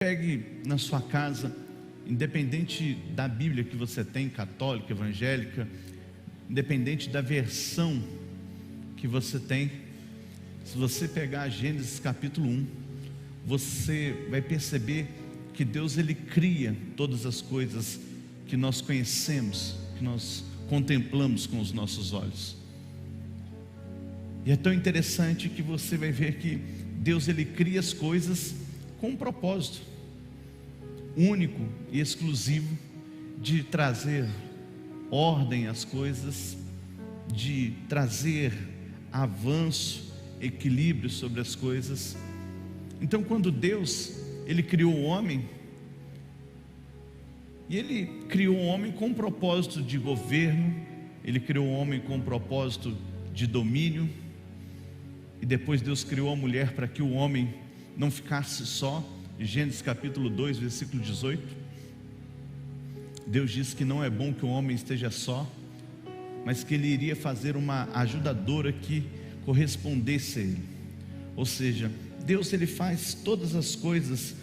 Pegue na sua casa, independente da Bíblia que você tem, católica, evangélica, independente da versão que você tem, se você pegar Gênesis capítulo 1, você vai perceber que Deus ele cria todas as coisas que nós conhecemos, que nós contemplamos com os nossos olhos. E é tão interessante que você vai ver que Deus ele cria as coisas com um propósito único e exclusivo de trazer ordem às coisas, de trazer avanço, equilíbrio sobre as coisas. Então, quando Deus ele criou o homem, e ele criou o homem com um propósito de governo, ele criou o homem com um propósito de domínio, e depois Deus criou a mulher para que o homem não ficasse só. Gênesis capítulo 2, versículo 18, Deus disse que não é bom que o homem esteja só, mas que ele iria fazer uma ajudadora que correspondesse a ele. Ou seja, Deus ele faz todas as coisas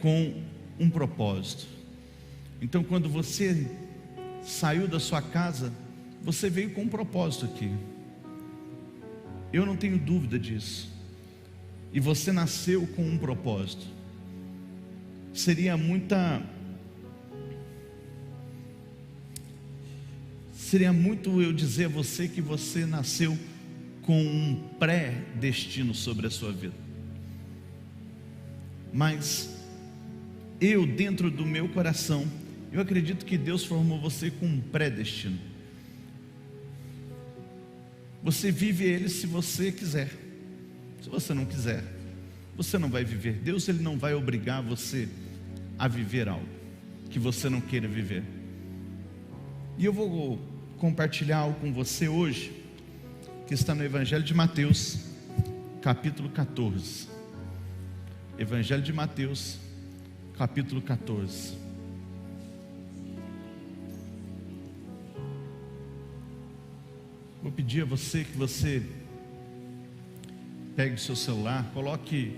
com um propósito. Então, quando você saiu da sua casa, você veio com um propósito aqui. Eu não tenho dúvida disso. E você nasceu com um propósito. Seria muito eu dizer a você que você nasceu com um pré-destino sobre a sua vida. Mas eu, dentro do meu coração, eu acredito que Deus formou você com um pré-destino. Você vive ele se você quiser. Se você não quiser, você não vai viver. Deus ele não vai obrigar você a viver algo que você não queira viver. E eu vou compartilhar algo com você hoje, que está no Evangelho de Mateus, capítulo 14. Evangelho de Mateus, capítulo 14. Vou pedir a você que você pegue o seu celular, coloque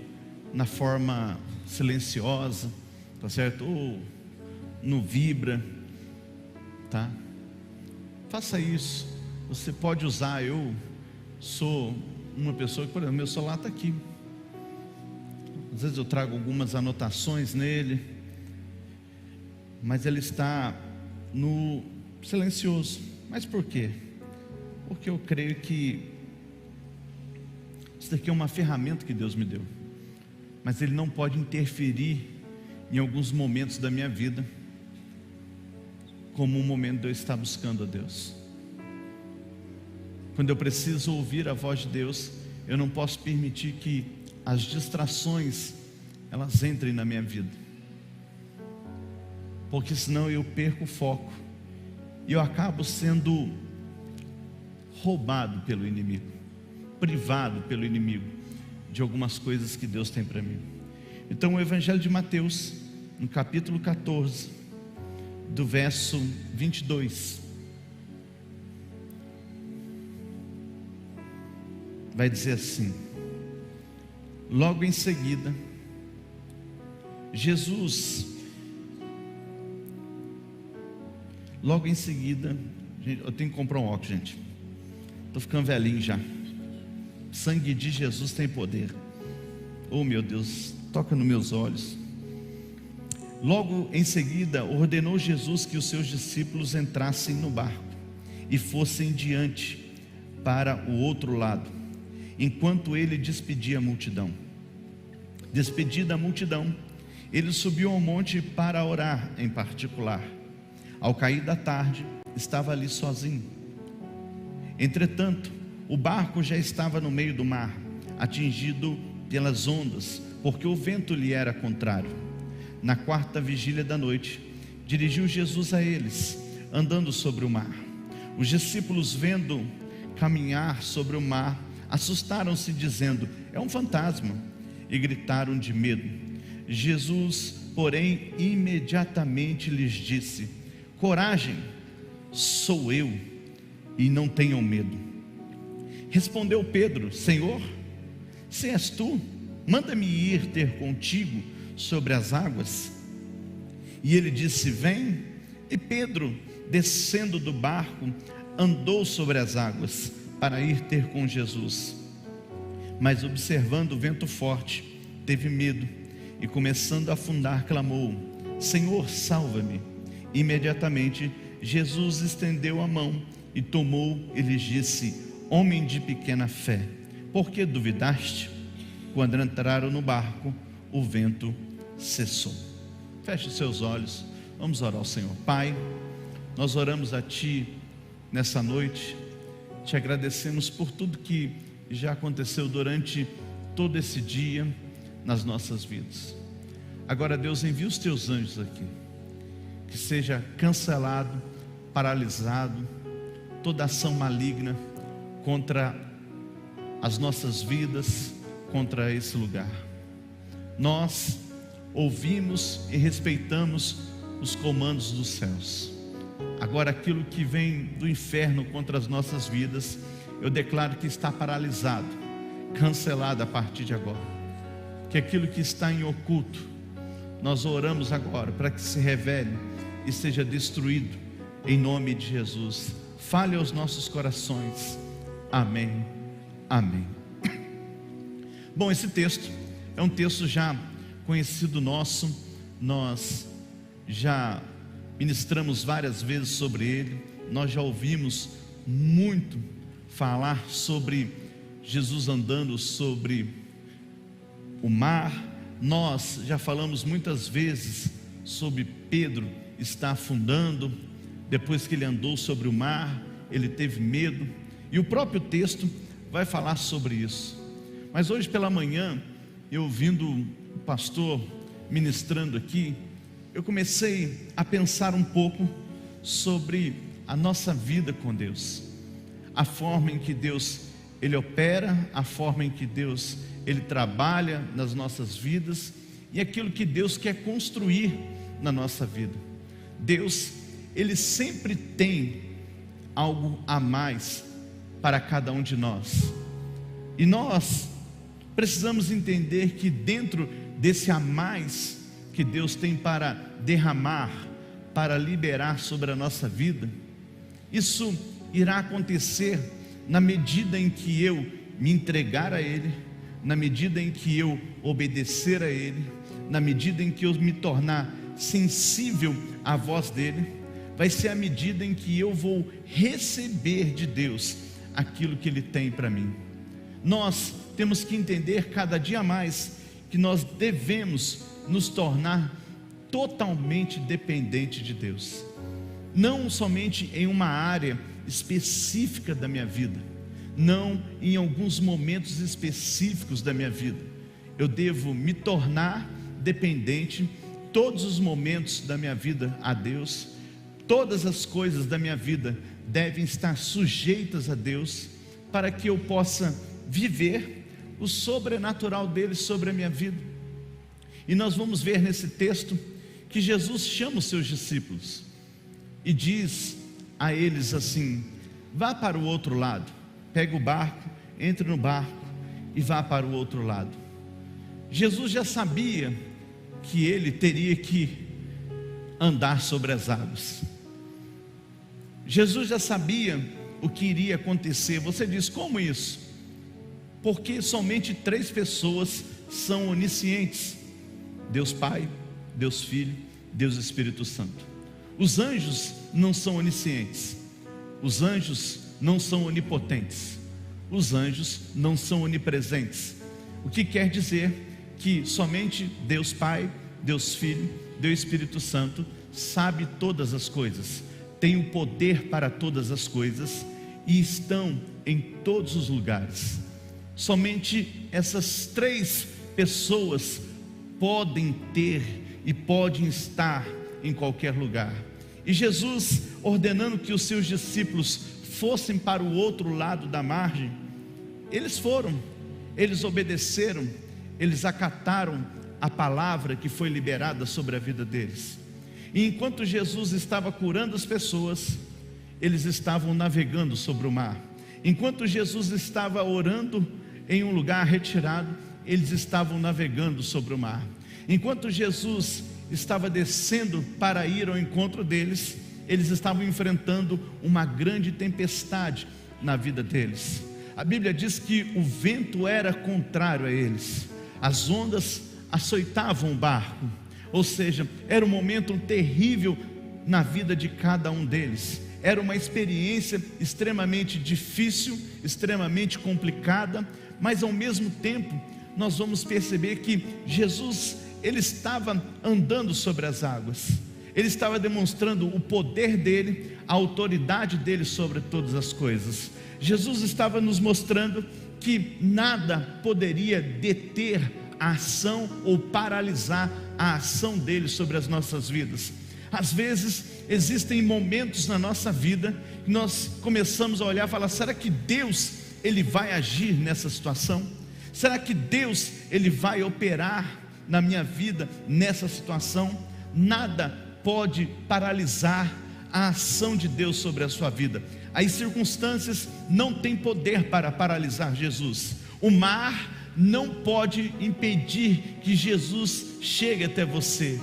na forma silenciosa, tá certo? Ou no vibra, tá? Faça isso. Você pode usar. Eu sou uma pessoa que, por exemplo, meu celular está aqui. Às vezes eu trago algumas anotações nele, mas ele está no silencioso. Mas por quê? Porque eu creio que isso daqui é uma ferramenta que Deus me deu, mas ele não pode interferir em alguns momentos da minha vida, como um momento de eu estar buscando a Deus. Quando eu preciso ouvir a voz de Deus, eu não posso permitir que as distrações elas entrem na minha vida, porque senão eu perco o foco e eu acabo sendo roubado pelo inimigo, privado pelo inimigo de algumas coisas que Deus tem para mim. Então o Evangelho de Mateus, no capítulo 14, do verso 22, vai dizer assim: logo em seguida, gente, eu tenho que comprar um óculos, gente, estou ficando velhinho já. Sangue de Jesus tem poder. Oh meu Deus, toca nos meus olhos. Logo em seguida, ordenou Jesus que os seus discípulos entrassem no barco e fossem diante para o outro lado, enquanto ele despedia a multidão. Despedida a multidão, ele subiu ao monte para orar em particular. Ao cair da tarde, estava ali sozinho. Entretanto, o barco já estava no meio do mar, atingido pelas ondas, porque o vento lhe era contrário. Na quarta vigília da noite, dirigiu Jesus a eles, andando sobre o mar. Os discípulos, vendo caminhar sobre o mar, assustaram-se, dizendo: é um fantasma, e gritaram de medo. Jesus, porém, imediatamente lhes disse: coragem, sou eu, e não tenham medo. Respondeu Pedro: Senhor, se és tu, manda-me ir ter contigo sobre as águas? E ele disse: vem. E Pedro, descendo do barco, andou sobre as águas para ir ter com Jesus. Mas observando o vento forte, teve medo e, começando a afundar, clamou: Senhor, salva-me. Imediatamente Jesus estendeu a mão e tomou e lhes disse: homem de pequena fé, por que duvidaste? Quando entraram no barco, o vento cessou. Feche seus olhos, vamos orar ao Senhor. Pai, nós oramos a Ti nessa noite, te agradecemos por tudo que já aconteceu durante todo esse dia nas nossas vidas. Agora, Deus, envia os Teus anjos aqui, que seja cancelado, paralisado toda ação maligna contra as nossas vidas, contra esse lugar. Nós ouvimos e respeitamos os comandos dos céus. Agora, aquilo que vem do inferno contra as nossas vidas, eu declaro que está paralisado, cancelado a partir de agora. Que aquilo que está em oculto, nós oramos agora para que se revele e seja destruído em nome de Jesus. Fale aos nossos corações. Amém, amém. Bom, esse texto é um texto já conhecido nosso, nós já ministramos várias vezes sobre ele, nós já ouvimos muito falar sobre Jesus andando sobre o mar, nós já falamos muitas vezes sobre Pedro estar afundando, depois que ele andou sobre o mar, ele teve medo, e o próprio texto vai falar sobre isso. Mas hoje pela manhã, eu ouvindo o pastor ministrando aqui, eu comecei a pensar um pouco sobre a nossa vida com Deus, a forma em que Deus Ele opera, a forma em que Deus Ele trabalha nas nossas vidas e aquilo que Deus quer construir na nossa vida. Deus, Ele sempre tem algo a mais para cada um de nós, e nós precisamos entender que dentro desse a mais que Deus tem para derramar, para liberar sobre a nossa vida, isso irá acontecer na medida em que eu me entregar a Ele, na medida em que eu obedecer a Ele, na medida em que eu me tornar sensível à voz dEle. Vai ser a medida em que eu vou receber de Deus aquilo que Ele tem para mim. Nós temos que entender cada dia mais que nós devemos nos tornar totalmente dependente de Deus, não somente em uma área específica da minha vida, não em alguns momentos específicos da minha vida. Eu devo me tornar dependente todos os momentos da minha vida a Deus. Todas as coisas da minha vida devem estar sujeitas a Deus, para que eu possa viver o sobrenatural dele sobre a minha vida. E nós vamos ver nesse texto que Jesus chama os seus discípulos e diz a eles assim: vá para o outro lado, pegue o barco, entre no barco e vá para o outro lado. Jesus já sabia que ele teria que andar sobre as águas. Jesus já sabia o que iria acontecer. Você diz: como isso? Porque somente 3 pessoas são oniscientes: Deus Pai, Deus Filho, Deus Espírito Santo. Os anjos não são oniscientes, os anjos não são onipotentes, os anjos não são onipresentes. O que quer dizer que somente Deus Pai, Deus Filho, Deus Espírito Santo sabe todas as coisas, tem o poder para todas as coisas e estão em todos os lugares. Somente essas 3 pessoas podem ter e podem estar em qualquer lugar. E Jesus, ordenando que os seus discípulos fossem para o outro lado da margem, eles foram, eles obedeceram, eles acataram a palavra que foi liberada sobre a vida deles. E enquanto Jesus estava curando as pessoas, eles estavam navegando sobre o mar. Enquanto Jesus estava orando em um lugar retirado, eles estavam navegando sobre o mar. Enquanto Jesus estava descendo para ir ao encontro deles, eles estavam enfrentando uma grande tempestade na vida deles. A Bíblia diz que o vento era contrário a eles, as ondas açoitavam o barco, ou seja, era um momento terrível na vida de cada um deles. Era uma experiência extremamente difícil, extremamente complicada, mas ao mesmo tempo nós vamos perceber que Jesus, ele estava andando sobre as águas, ele estava demonstrando o poder dele, a autoridade dele sobre todas as coisas. Jesus estava nos mostrando que nada poderia deter a ação ou paralisar a ação dele sobre as nossas vidas. Às vezes existem momentos na nossa vida que nós começamos a olhar e falar: será que Deus, ele vai agir nessa situação? Será que Deus, ele vai operar na minha vida nessa situação? Nada pode paralisar a ação de Deus sobre a sua vida. As circunstâncias não têm poder para paralisar Jesus. O mar não pode impedir que Jesus chegue até você.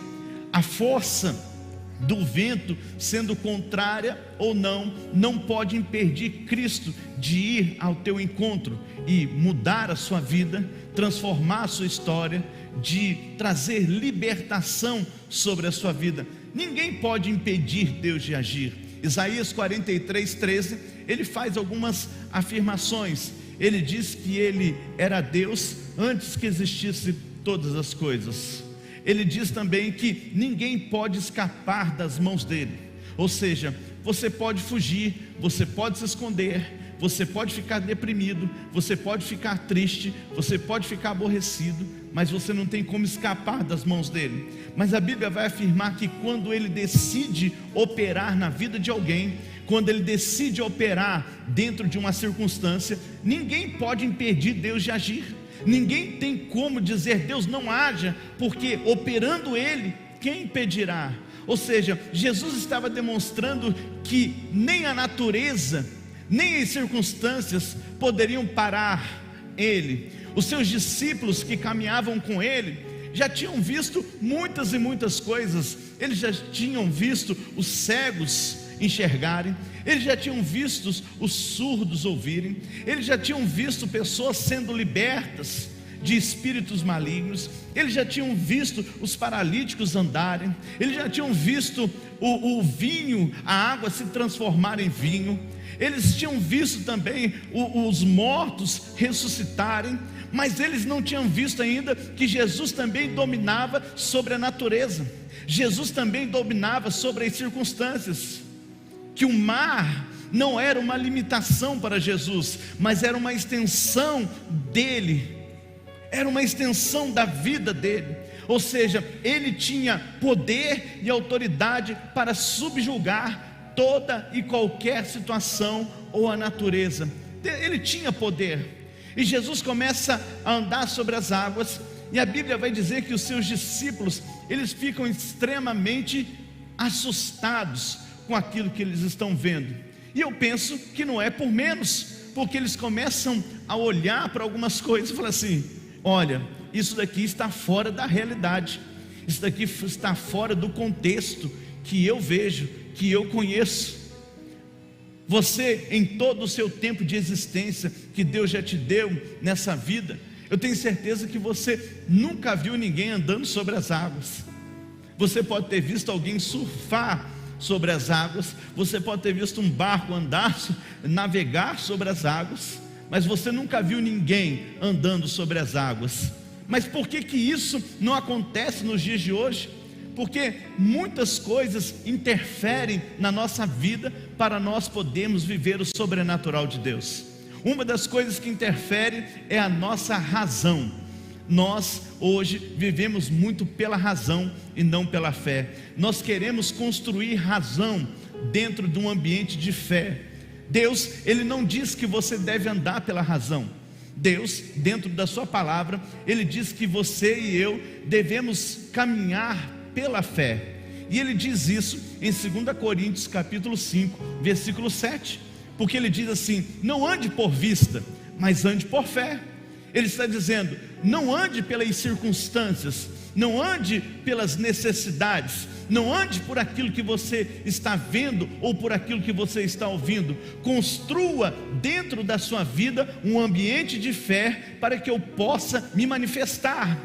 A força do vento, sendo contrária ou não pode impedir Cristo de ir ao teu encontro e mudar a sua vida, transformar a sua história, de trazer libertação sobre a sua vida. Ninguém pode impedir Deus de agir. Isaías 43:13, ele faz algumas afirmações. Ele diz que ele era Deus antes que existisse todas as coisas. Ele diz também que ninguém pode escapar das mãos dele. Ou seja, você pode fugir, você pode se esconder, você pode ficar deprimido, você pode ficar triste, você pode ficar aborrecido, mas você não tem como escapar das mãos dele. Mas a Bíblia vai afirmar que quando ele decide operar na vida de alguém, quando ele decide operar dentro de uma circunstância, ninguém pode impedir Deus de agir. Ninguém tem como dizer Deus não haja, porque operando ele, quem impedirá? Ou seja, Jesus estava demonstrando que nem a natureza, nem as circunstâncias poderiam parar ele. Os seus discípulos que caminhavam com ele já tinham visto muitas e muitas coisas. Eles já tinham visto os cegos enxergarem, eles já tinham visto os surdos ouvirem, eles já tinham visto pessoas sendo libertas de espíritos malignos, eles já tinham visto os paralíticos andarem, eles já tinham visto o vinho, a água se transformar em vinho, eles tinham visto também os mortos ressuscitarem, mas eles não tinham visto ainda que Jesus também dominava sobre a natureza, Jesus também dominava sobre as circunstâncias, que o mar não era uma limitação para Jesus, mas era uma extensão dele, era uma extensão da vida dele. Ou seja, ele tinha poder e autoridade para subjugar toda e qualquer situação ou a natureza. Ele tinha poder. E Jesus começa a andar sobre as águas, e a Bíblia vai dizer que os seus discípulos, eles ficam extremamente assustados com aquilo que eles estão vendo. E eu penso que não é por menos, porque eles começam a olhar para algumas coisas e falar assim: olha, isso daqui está fora da realidade, isso daqui está fora do contexto que eu vejo, que eu conheço. Você, em todo o seu tempo de existência que Deus já te deu nessa vida, eu tenho certeza que você nunca viu ninguém andando sobre as águas. Você pode ter visto alguém surfar sobre as águas, você pode ter visto um barco andar, navegar sobre as águas, mas você nunca viu ninguém andando sobre as águas. Mas por que que isso não acontece nos dias de hoje? Porque muitas coisas interferem na nossa vida para nós podermos viver o sobrenatural de Deus. Uma das coisas que interfere é a nossa razão. Nós hoje vivemos muito pela razão e não pela fé. Nós queremos construir razão dentro de um ambiente de fé. Deus, Ele não diz que você deve andar pela razão. Deus, dentro da sua palavra, Ele diz que você e eu devemos caminhar pela fé. E Ele diz isso em 2 Coríntios capítulo 5, versículo 7. Porque Ele diz assim: não ande por vista, mas ande por fé. Ele está dizendo: não ande pelas circunstâncias, não ande pelas necessidades, não ande por aquilo que você está vendo ou por aquilo que você está ouvindo. Construa dentro da sua vida um ambiente de fé para que eu possa me manifestar,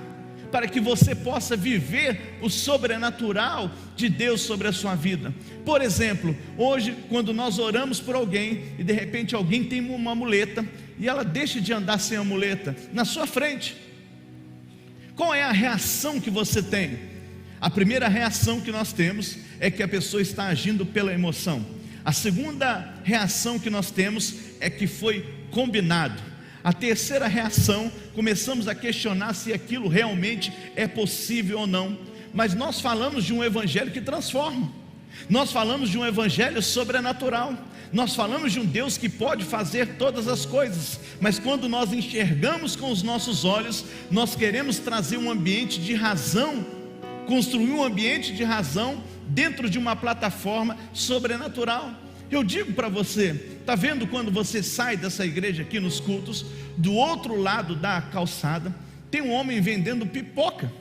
para que você possa viver o sobrenatural de Deus sobre a sua vida. Por exemplo, hoje quando nós oramos por alguém e de repente alguém tem uma muleta e ela deixa de andar sem a muleta na sua frente, qual é a reação que você tem? A primeira reação que nós temos é que a pessoa está agindo pela emoção. A segunda reação que nós temos é que foi combinado. A terceira reação, começamos a questionar se aquilo realmente é possível ou não. Mas nós falamos de um evangelho que transforma, nós falamos de um evangelho sobrenatural, nós falamos de um Deus que pode fazer todas as coisas. Mas quando nós enxergamos com os nossos olhos, nós queremos trazer um ambiente de razão, construir um ambiente de razão dentro de uma plataforma sobrenatural. Eu digo para você, está vendo quando você sai dessa igreja aqui nos cultos, do outro lado da calçada tem um homem vendendo pipoca.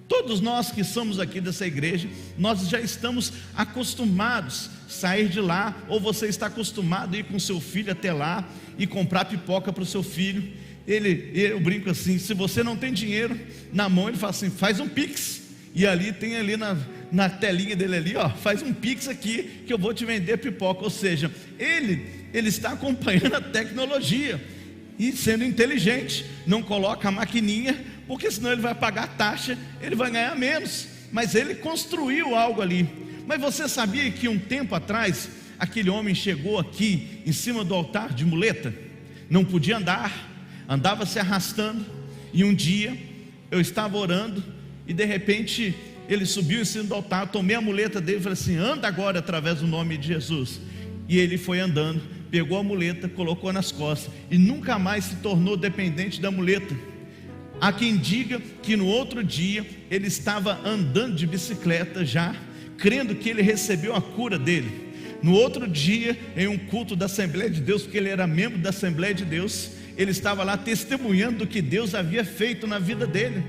Todos nós que somos aqui dessa igreja, nós já estamos acostumados a sair de lá, ou você está acostumado a ir com seu filho até lá e comprar pipoca para o seu filho. Eu brinco assim, se você não tem dinheiro na mão, ele fala assim, faz um Pix, e ali tem ali na telinha dele ali, ó, faz um Pix aqui que eu vou te vender pipoca. Ou seja, ele está acompanhando a tecnologia e sendo inteligente, não coloca a maquininha, porque senão ele vai pagar taxa, ele vai ganhar menos, mas ele construiu algo ali. Mas você sabia que um tempo atrás, aquele homem chegou aqui, em cima do altar de muleta, não podia andar, andava se arrastando, e um dia, eu estava orando, e de repente, ele subiu em cima do altar, tomei a muleta dele, e falei assim, anda agora através do nome de Jesus, e ele foi andando, pegou a muleta, colocou nas costas, e nunca mais se tornou dependente da muleta. Há quem diga que no outro dia ele estava andando de bicicleta já, crendo que ele recebeu a cura dele. No outro dia, em um culto da Assembleia de Deus, porque ele era membro da Assembleia de Deus, ele estava lá testemunhando o que Deus havia feito na vida dele.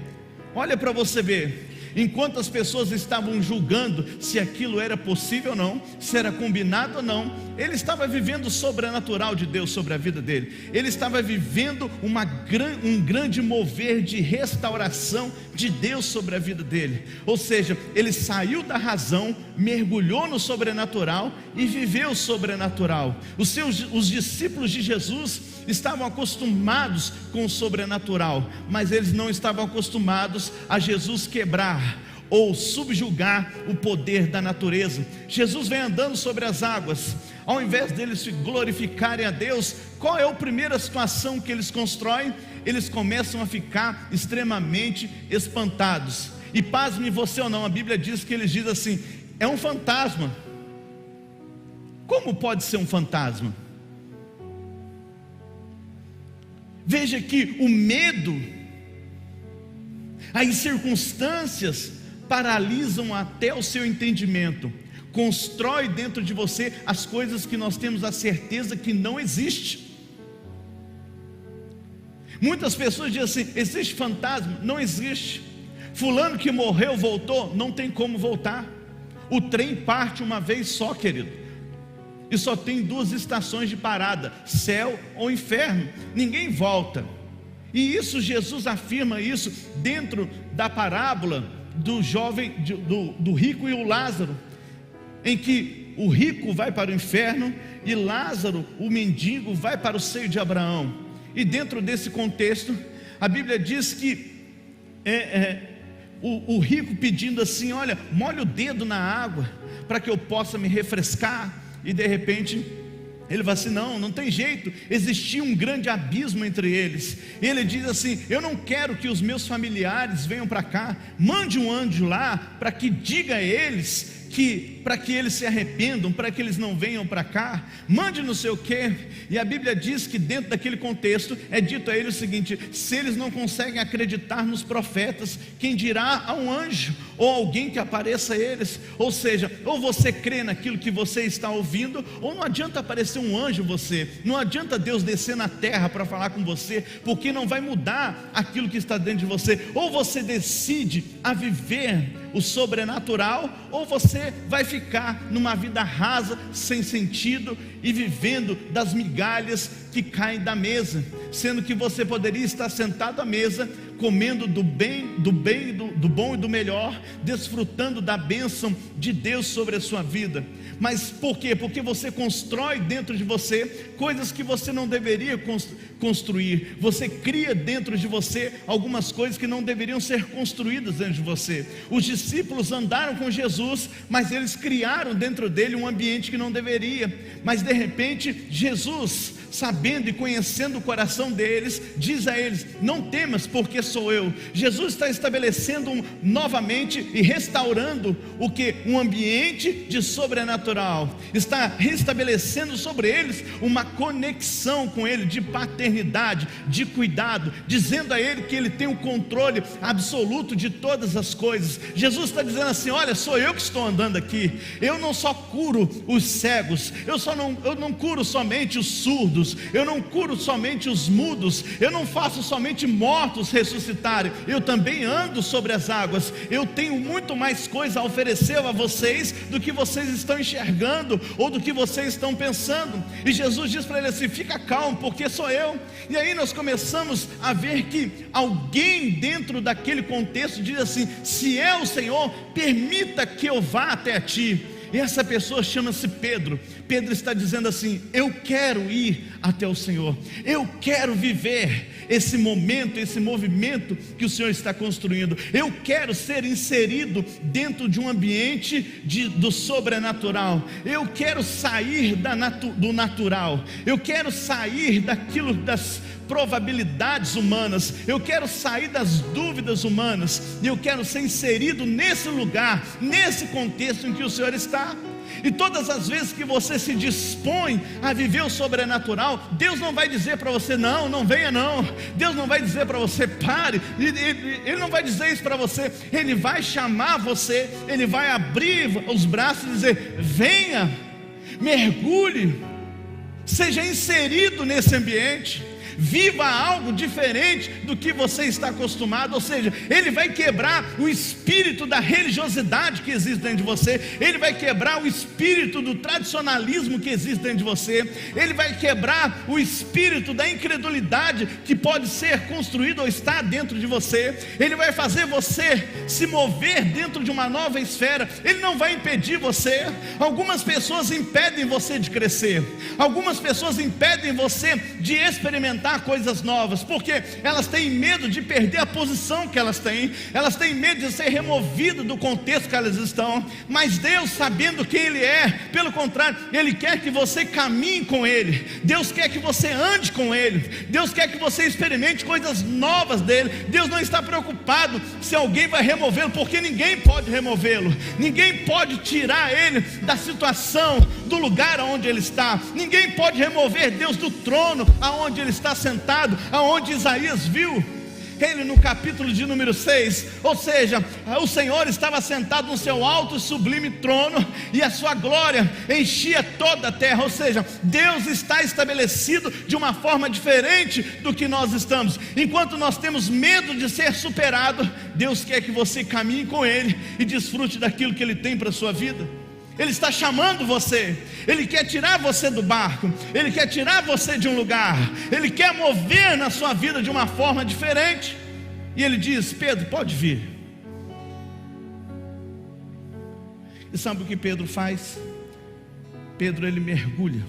Olha para você ver, enquanto as pessoas estavam julgando se aquilo era possível ou não, se era combinado ou não, ele estava vivendo o sobrenatural de Deus sobre a vida dele. Ele estava vivendo um grande mover de restauração de Deus sobre a vida dele. Ou seja, ele saiu da razão, mergulhou no sobrenatural e viveu o sobrenatural. Os discípulos de Jesus estavam acostumados com o sobrenatural, mas eles não estavam acostumados a Jesus quebrar ou subjugar o poder da natureza. Jesus vem andando sobre as águas. Ao invés deles se glorificarem a Deus, qual é a primeira situação que eles constroem? Eles começam a ficar extremamente espantados. E pasme você ou não, a Bíblia diz que eles dizem assim, é um fantasma. Como pode ser um fantasma? Veja que o medo, as circunstâncias paralisam até o seu entendimento, constrói dentro de você as coisas que nós temos a certeza que não existe. Muitas pessoas dizem assim, existe fantasma? Não existe. Fulano que morreu voltou? Não tem como voltar. O trem parte uma vez só, querido, e só tem duas estações de parada, céu ou inferno, ninguém volta. E isso, Jesus afirma isso dentro da parábola do jovem, do rico e o Lázaro, em que o rico vai para o inferno e Lázaro, o mendigo, vai para o seio de Abraão. E dentro desse contexto, a Bíblia diz que o rico pedindo assim, olha, molha o dedo na água para que eu possa me refrescar. E de repente ele vai assim, não tem jeito, existia um grande abismo entre eles. Ele diz assim, eu não quero que os meus familiares venham para cá, mande um anjo lá, para que diga a eles que para que eles se arrependam, para que eles não venham para cá, mande não sei o quê. E a Bíblia diz que dentro daquele contexto é dito a eles o seguinte: se eles não conseguem acreditar nos profetas, quem dirá a um anjo ou alguém que apareça a eles? Ou seja, ou você crê naquilo que você está ouvindo, ou não adianta aparecer um anjo você, não adianta Deus descer na terra para falar com você, porque não vai mudar aquilo que está dentro de você. Ou você decide a viver o sobrenatural, ou você vai ficar numa vida rasa, sem sentido, e vivendo das migalhas que caem da mesa, sendo que você poderia estar sentado à mesa, comendo do bom e do melhor, desfrutando da bênção de Deus sobre a sua vida. Mas por quê? Porque você constrói dentro de você coisas que você não deveria construir. Você cria dentro de você algumas coisas que não deveriam ser construídas dentro de você. Os discípulos andaram com Jesus, mas eles criaram dentro dele um ambiente que não deveria. Mas de repente Jesus, sabendo e conhecendo o coração deles, diz a eles: não temas, porque sou eu. Jesus está estabelecendo novamente e restaurando o que? Um ambiente de sobrenatural. Está restabelecendo sobre eles uma conexão com ele, de paternidade, de cuidado, dizendo a ele que ele tem o controle absoluto de todas as coisas. Jesus está dizendo assim: olha, sou eu que estou andando aqui. Eu não só curo os cegos, eu não curo somente os surdos, eu não curo somente os mudos, eu não faço somente mortos ressuscitarem, eu também ando sobre as águas. Eu tenho muito mais coisa a oferecer a vocês do que vocês estão enxergando ou do que vocês estão pensando. E Jesus diz para ele assim: fica calmo, porque sou eu. E aí nós começamos a ver que alguém dentro daquele contexto diz assim: se é o Senhor, permita que eu vá até a ti. E essa pessoa chama-se Pedro. Pedro está dizendo assim: eu quero ir até o Senhor, eu quero viver esse momento, esse movimento que o Senhor está construindo. Eu quero ser inserido dentro de um ambiente do sobrenatural. Eu quero sair do natural. Eu quero sair daquilo, das probabilidades humanas. Eu quero sair das dúvidas humanas. Eu quero ser inserido nesse lugar, nesse contexto em que o Senhor está. E todas as vezes que você se dispõe a viver o sobrenatural, Deus não vai dizer para você: não venha não. Deus não vai dizer para você: pare. Ele não vai dizer isso para você. Ele vai chamar você, Ele vai abrir os braços e dizer: venha, mergulhe, seja inserido nesse ambiente, viva algo diferente do que você está acostumado. Ou seja, Ele vai quebrar o espírito da religiosidade que existe dentro de você. Ele vai quebrar o espírito do tradicionalismo que existe dentro de você. Ele vai quebrar o espírito da incredulidade que pode ser construído ou está dentro de você. Ele vai fazer você se mover dentro de uma nova esfera. Ele não vai impedir você. Algumas pessoas impedem você de crescer, algumas pessoas impedem você de experimentar coisas novas, porque elas têm medo de perder a posição que elas têm, elas têm medo de ser removidas do contexto que elas estão. Mas Deus, sabendo quem Ele é, pelo contrário, Ele quer que você caminhe com Ele. Deus quer que você ande com Ele. Deus quer que você experimente coisas novas dEle. Deus não está preocupado se alguém vai removê-lo, porque ninguém pode removê-lo, ninguém pode tirar Ele da situação, do lugar onde Ele está. Ninguém pode remover Deus do trono aonde Ele está sentado, aonde Isaías viu Ele no capítulo de número 6. Ou seja, o Senhor estava sentado no seu alto e sublime trono, e a sua glória enchia toda a terra. Ou seja, Deus está estabelecido de uma forma diferente do que nós estamos. Enquanto nós temos medo de ser superado, Deus quer que você caminhe com Ele e desfrute daquilo que Ele tem para a sua vida. Ele está chamando você, Ele quer tirar você do barco, Ele quer tirar você de um lugar, Ele quer mover na sua vida de uma forma diferente. E Ele diz: Pedro, pode vir. E sabe o que Pedro faz? Pedro, ele mergulha,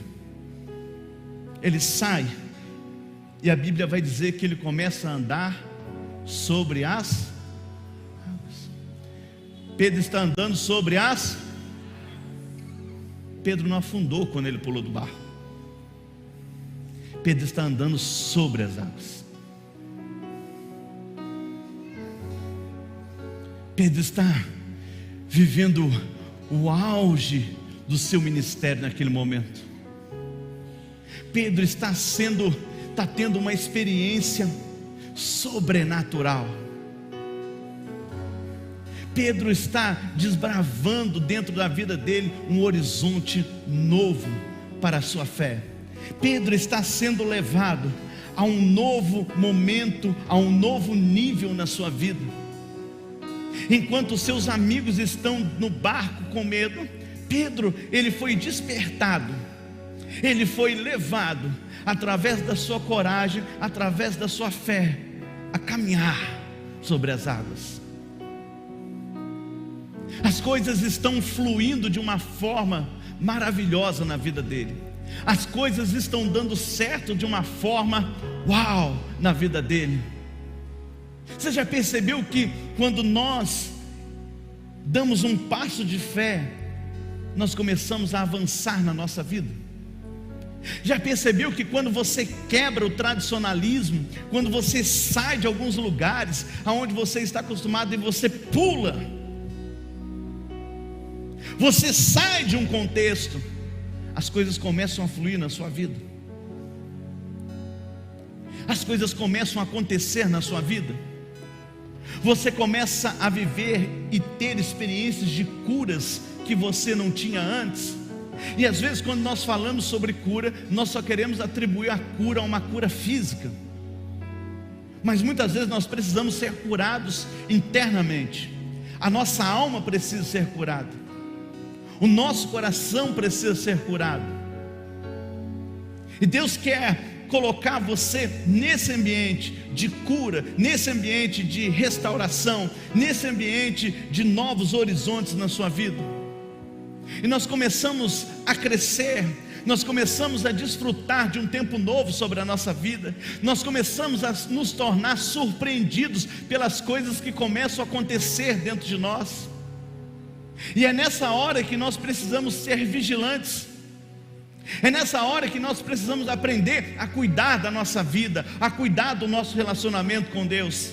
ele sai, e a Bíblia vai dizer que ele começa a andar sobre as águas. Pedro está andando sobre as. Pedro não afundou quando ele pulou do barco. Pedro está andando sobre as águas. Pedro está vivendo o auge do seu ministério naquele momento. Pedro está tendo uma experiência sobrenatural. Pedro está desbravando dentro da vida dele um horizonte novo para a sua fé. Pedro está sendo levado a um novo momento, a um novo nível na sua vida. Enquanto seus amigos estão no barco com medo, Pedro, ele foi despertado, ele foi levado, através da sua coragem, através da sua fé, a caminhar sobre as águas. As coisas estão fluindo de uma forma maravilhosa na vida dele. As coisas estão dando certo de uma forma uau na vida dele. Você já percebeu que quando nós damos um passo de fé, nós começamos a avançar na nossa vida? Já percebeu que quando você quebra o tradicionalismo, quando você sai de alguns lugares aonde você está acostumado e você pula, você sai de um contexto, as coisas começam a fluir na sua vida, as coisas começam a acontecer na sua vida, você começa a viver e ter experiências de curas que você não tinha antes. E às vezes quando nós falamos sobre cura, nós só queremos atribuir a cura a uma cura física, mas muitas vezes nós precisamos ser curados internamente. A nossa alma precisa ser curada, o nosso coração precisa ser curado. E Deus quer colocar você nesse ambiente de cura, nesse ambiente de restauração, nesse ambiente de novos horizontes na sua vida. E nós começamos a crescer, nós começamos a desfrutar de um tempo novo sobre a nossa vida, nós começamos a nos tornar surpreendidos pelas coisas que começam a acontecer dentro de nós. E é nessa hora que nós precisamos ser vigilantes, é nessa hora que nós precisamos aprender a cuidar da nossa vida, a cuidar do nosso relacionamento com Deus.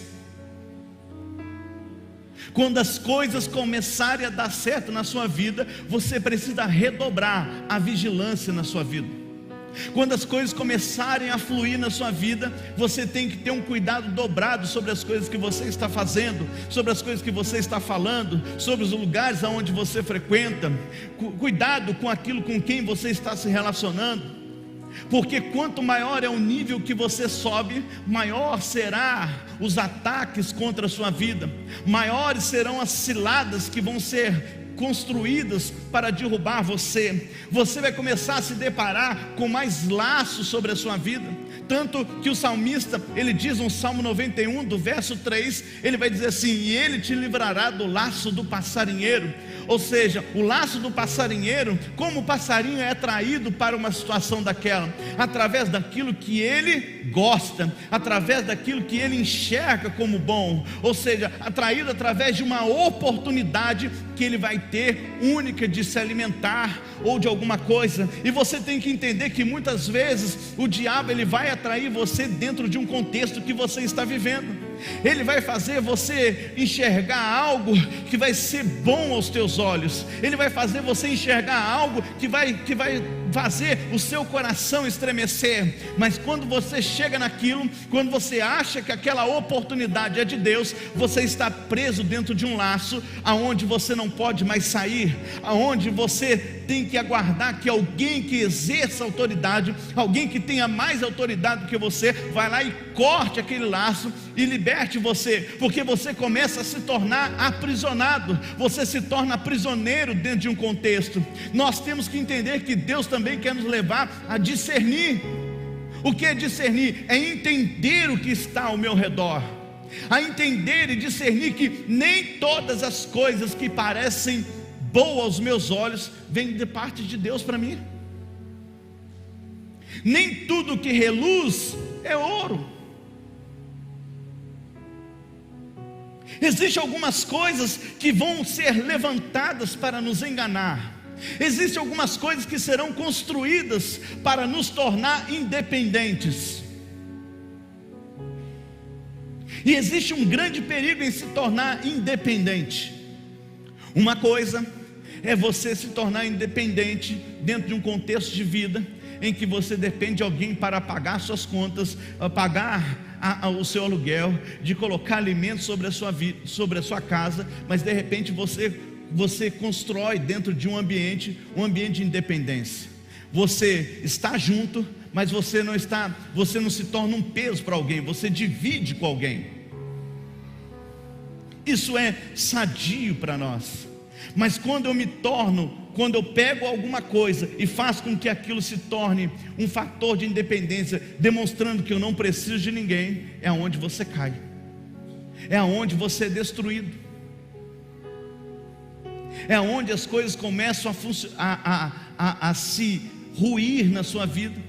Quando as coisas começarem a dar certo na sua vida, você precisa redobrar a vigilância na sua vida. Quando as coisas começarem a fluir na sua vida, você tem que ter um cuidado dobrado sobre as coisas que você está fazendo, sobre as coisas que você está falando, sobre os lugares aonde você frequenta. Cuidado com aquilo com quem você está se relacionando, porque quanto maior é o nível que você sobe, maior será os ataques contra a sua vida, maiores serão as ciladas que vão ser construídas para derrubar você. Você vai começar a se deparar com mais laços sobre a sua vida, tanto que o salmista, ele diz no Salmo 91, do verso 3, ele vai dizer assim: e ele te livrará do laço do passarinheiro. Ou seja, o laço do passarinheiro, como o passarinho é atraído para uma situação daquela, através daquilo que ele gosta, através daquilo que ele enxerga como bom, ou seja, atraído através de uma oportunidade que ele vai ter única de se alimentar ou de alguma coisa. E você tem que entender que muitas vezes o diabo, ele vai atrair você dentro de um contexto que você está vivendo. Ele vai fazer você enxergar algo que vai ser bom aos teus olhos. Ele vai fazer você enxergar algo que vai fazer o seu coração estremecer. Mas quando você chega naquilo, quando você acha que aquela oportunidade é de Deus, você está preso dentro de um laço, aonde você não pode mais sair, aonde você tem que aguardar que alguém que exerça autoridade, alguém que tenha mais autoridade do que você, vai lá e corte aquele laço e liberte você, porque você começa a se tornar aprisionado, você se torna prisioneiro dentro de um contexto. Nós temos que entender que Deus também quer nos levar a discernir. O que é discernir? É entender o que está ao meu redor, a entender e discernir que nem todas as coisas que parecem boas aos meus olhos vêm de parte de Deus para mim. Nem tudo que reluz é ouro. Existem algumas coisas que vão ser levantadas para nos enganar. Existem algumas coisas que serão construídas para nos tornar independentes. E existe um grande perigo em se tornar independente. Uma coisa é você se tornar independente dentro de um contexto de vida em que você depende de alguém para pagar suas contas, pagar o seu aluguel, de colocar alimentos sobre a sua vida, sobre a sua casa, mas de repente você constrói dentro de um ambiente de independência. Você está junto, mas você não se torna um peso para alguém, você divide com alguém. Isso é sadio para nós. Mas quando eu pego alguma coisa e faço com que aquilo se torne um fator de independência, demonstrando que eu não preciso de ninguém, é onde você cai, é onde você é destruído, é onde as coisas começam a se ruir na sua vida.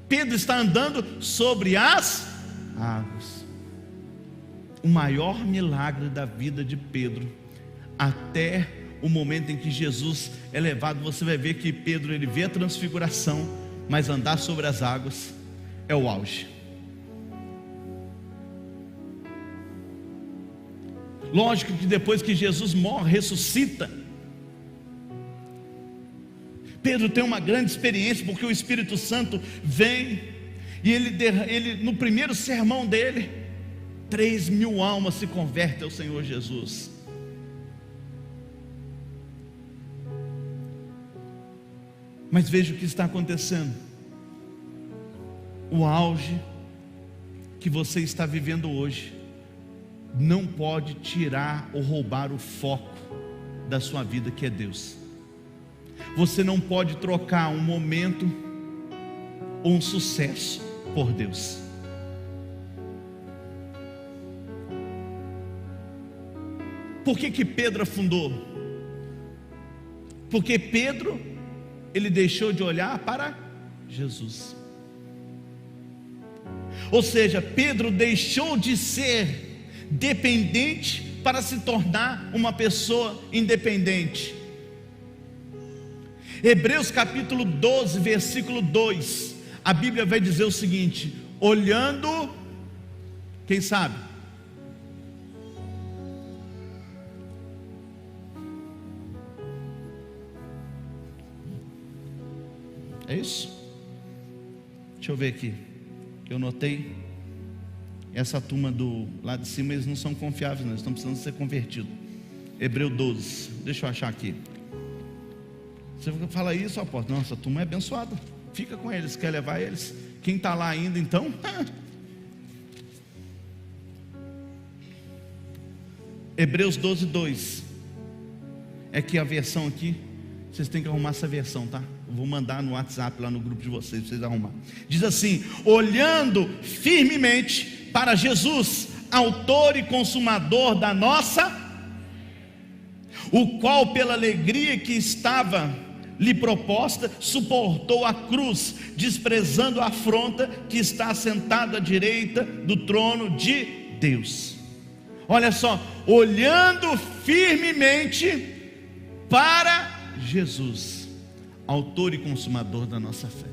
Pedro está andando sobre as águas. O maior milagre da vida de Pedro, até o momento em que Jesus é levado, você vai ver que Pedro, ele vê a transfiguração, mas andar sobre as águas é o auge. Lógico que depois que Jesus morre, ressuscita, Pedro tem uma grande experiência, porque o Espírito Santo vem, e ele no primeiro sermão dele, 3.000 almas se convertem ao Senhor Jesus. Mas veja o que está acontecendo. O auge que você está vivendo hoje não pode tirar ou roubar o foco da sua vida, que é Deus. Você não pode trocar um momento ou um sucesso por Deus. Por que Pedro afundou? Porque Pedro, ele deixou de olhar para Jesus. Ou seja, Pedro deixou de ser dependente para se tornar uma pessoa independente. Hebreus capítulo 12, versículo 2, a Bíblia vai dizer o seguinte: olhando, quem sabe? É isso? Deixa eu ver aqui. Eu notei. Essa turma do lado de cima, eles não são confiáveis, não. Eles estão precisando ser convertidos. Hebreu 12. Deixa eu achar aqui. Você fala isso, apóstolo? Nossa, a turma é abençoada. Fica com eles, quer levar eles. Quem está lá ainda, então? Hebreus 12, 2. É que a versão aqui, vocês têm que arrumar essa versão, tá? Eu vou mandar no WhatsApp, lá no grupo de vocês, para vocês arrumar. Diz assim: olhando firmemente para Jesus, autor e consumador da nossa, o qual pela alegria que estava lhe proposta, suportou a cruz, desprezando a afronta, que está sentado à direita do trono de Deus. Olha só, olhando firmemente para Jesus, autor e consumador da nossa fé.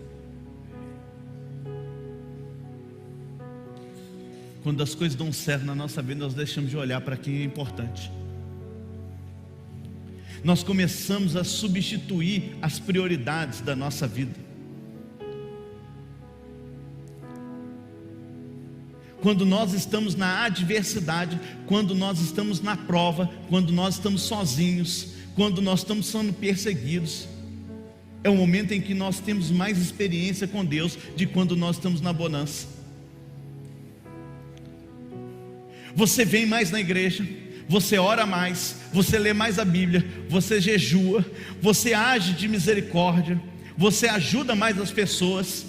Quando as coisas dão certo na nossa vida, nós deixamos de olhar para quem é importante. Nós começamos a substituir as prioridades da nossa vida. Quando nós estamos na adversidade, quando nós estamos na prova, quando nós estamos sozinhos, quando nós estamos sendo perseguidos, é o momento em que nós temos mais experiência com Deus de quando nós estamos na bonança. Você vem mais na igreja, você ora mais, você lê mais a Bíblia, você jejua, você age de misericórdia, você ajuda mais as pessoas,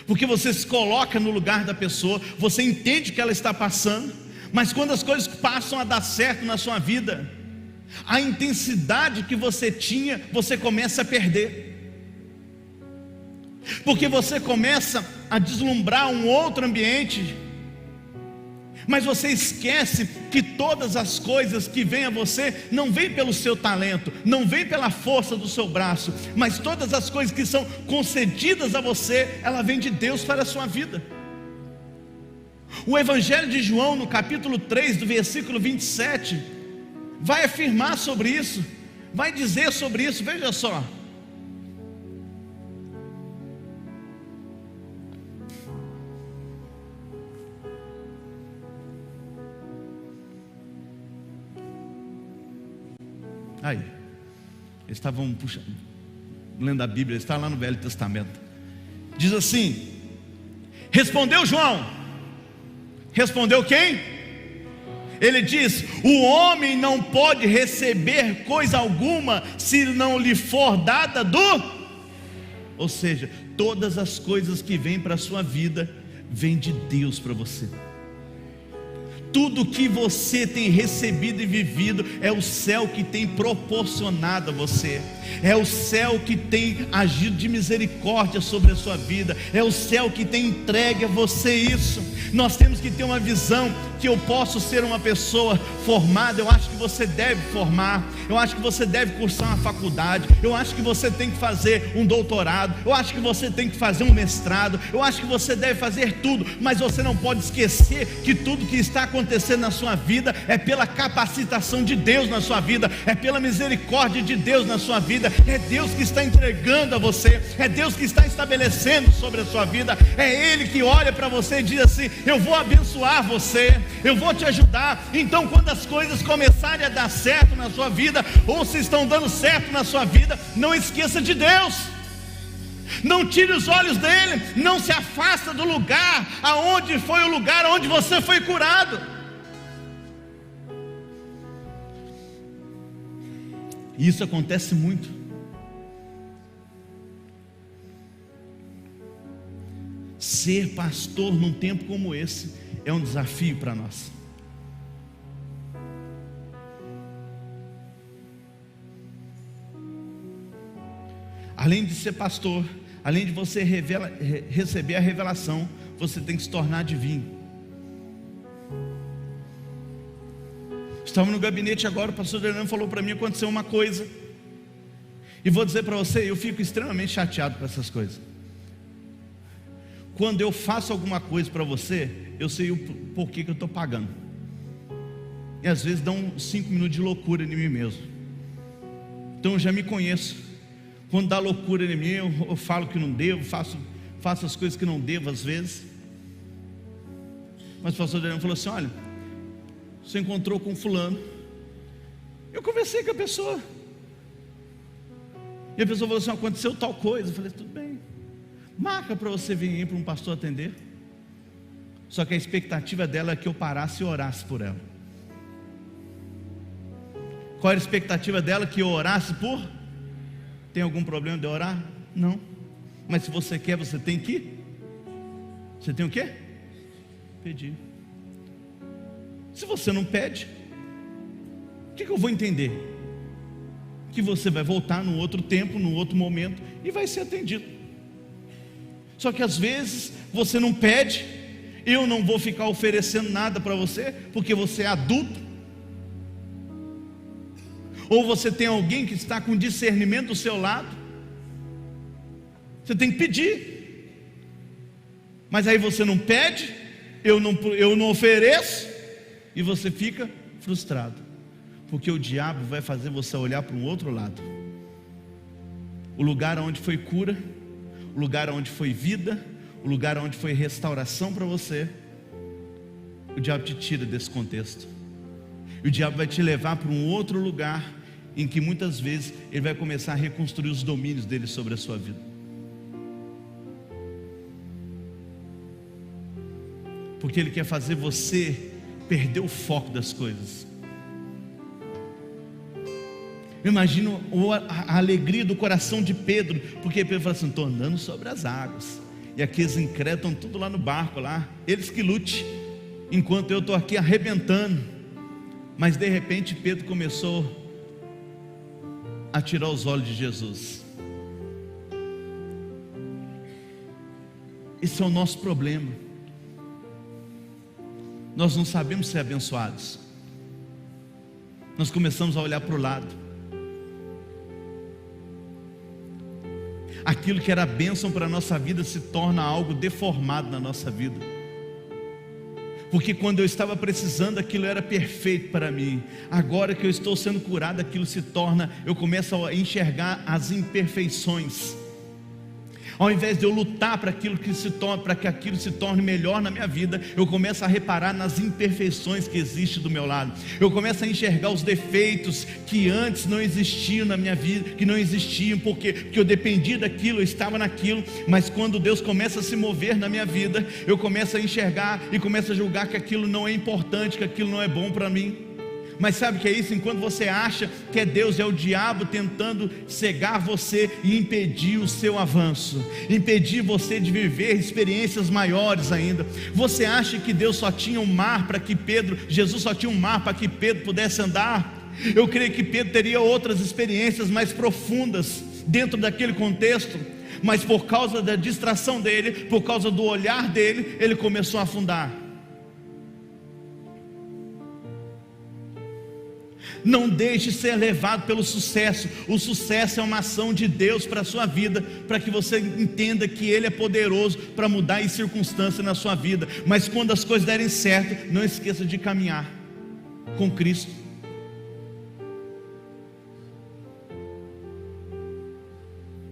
porque você se coloca no lugar da pessoa, você entende o que ela está passando. Mas quando as coisas passam a dar certo na sua vida, a intensidade que você tinha, você começa a perder, porque você começa a deslumbrar um outro ambiente, mas você esquece que todas as coisas que vêm a você, não vêm pelo seu talento, não vêm pela força do seu braço, mas todas as coisas que são concedidas a você, ela vem de Deus para a sua vida. O Evangelho de João, no capítulo 3, do versículo 27, vai afirmar sobre isso, vai dizer sobre isso. Veja só. Aí, eles estavam lendo a Bíblia, está lá no Velho Testamento. Diz assim: respondeu João. Respondeu quem? Ele diz: o homem não pode receber coisa alguma se não lhe for dada ou seja, todas as coisas que vêm para a sua vida vêm de Deus para você. Tudo que você tem recebido e vivido é o céu que tem proporcionado a você. É o céu que tem agido de misericórdia sobre a sua vida. É o céu que tem entregue a você isso. Nós temos que ter uma visão que eu posso ser uma pessoa formada. Eu acho que você deve formar. Eu acho que você deve cursar uma faculdade. Eu acho que você tem que fazer um doutorado. Eu acho que você tem que fazer um mestrado. Eu acho que você deve fazer tudo. Mas você não pode esquecer que tudo que está acontecendo na sua vida é pela capacitação de Deus na sua vida. É pela misericórdia de Deus na sua vida. É Deus que está entregando a você. É Deus que está estabelecendo sobre a sua vida. É Ele que olha para você e diz assim: eu vou abençoar você, eu vou te ajudar. Então quando as coisas começarem a dar certo na sua vida, ou se estão dando certo na sua vida, não esqueça de Deus. Não tire os olhos dele. Não se afasta do lugar aonde foi o lugar onde você foi curado. E isso acontece muito. Ser pastor num tempo como esse é um desafio para nós. Além de ser pastor, além de você receber a revelação, você tem que se tornar adivinho. Estava no gabinete agora, o pastor Fernando falou para mim: aconteceu uma coisa. E vou dizer para você, eu fico extremamente chateado com essas coisas. Quando eu faço alguma coisa para você, eu sei o porquê que eu estou pagando. E às vezes dá uns 5 minutos de loucura em mim mesmo. Então eu já me conheço. Quando dá loucura em mim, eu falo que não devo, faço as coisas que não devo às vezes. Mas o pastor Adriano falou assim: olha, você encontrou com fulano. Eu conversei com a pessoa. E a pessoa falou assim: aconteceu tal coisa. Eu falei: tudo bem. Marca para você vir aí para um pastor atender. Só que a expectativa dela é que eu parasse e orasse por ela. Qual era a expectativa dela? Que eu orasse por? Tem algum problema de orar? Não. Mas se você quer, você tem que? Você tem o quê? Pedir. Se você não pede, o que eu vou entender? Que você vai voltar num outro tempo, num outro momento, e vai ser atendido. Só que às vezes você não pede. Eu não vou ficar oferecendo nada para você, porque você é adulto. Ou você tem alguém que está com discernimento do seu lado. Você tem que pedir. Mas aí você não pede, eu não ofereço, e você fica frustrado, porque o diabo vai fazer você olhar para um outro lado. O lugar onde foi cura, o lugar onde foi vida, o lugar onde foi restauração para você, o diabo te tira desse contexto. E o diabo vai te levar para um outro lugar, em que muitas vezes ele vai começar a reconstruir os domínios dele sobre a sua vida. Porque ele quer fazer você perder o foco das coisas. Eu imagino a alegria do coração de Pedro, porque Pedro fala assim: estou andando sobre as águas, e aqueles incrédulos estão tudo lá no barco, lá, eles que lute, enquanto eu estou aqui arrebentando. Mas de repente Pedro começou a tirar os olhos de Jesus. Esse é o nosso problema. Nós não sabemos ser abençoados. Nós começamos a olhar para o lado. Aquilo que era bênção para a nossa vida se torna algo deformado na nossa vida. Porque quando eu estava precisando, aquilo era perfeito para mim. Agora que eu estou sendo curado, aquilo se torna, eu começo a enxergar as imperfeições. Ao invés de eu lutar para que aquilo se torne melhor na minha vida, eu começo a reparar nas imperfeições que existem do meu lado. Eu começo a enxergar os defeitos que antes não existiam na minha vida, que não existiam porque eu dependia daquilo, eu estava naquilo. Mas quando Deus começa a se mover na minha vida, eu começo a enxergar e começo a julgar que aquilo não é importante, que aquilo não é bom para mim. Mas sabe o que é isso? Enquanto você acha que é Deus, é o diabo tentando cegar você e impedir o seu avanço, impedir você de viver experiências maiores ainda. Você acha que Deus só tinha um mar para que Jesus só tinha um mar para que Pedro pudesse andar? Eu creio que Pedro teria outras experiências mais profundas dentro daquele contexto, mas por causa da distração dele, por causa do olhar dele, ele começou a afundar. Não deixe ser levado pelo sucesso. O sucesso é uma ação de Deus para a sua vida, para que você entenda que Ele é poderoso para mudar as circunstâncias na sua vida. Mas quando as coisas derem certo, não esqueça de caminhar com Cristo.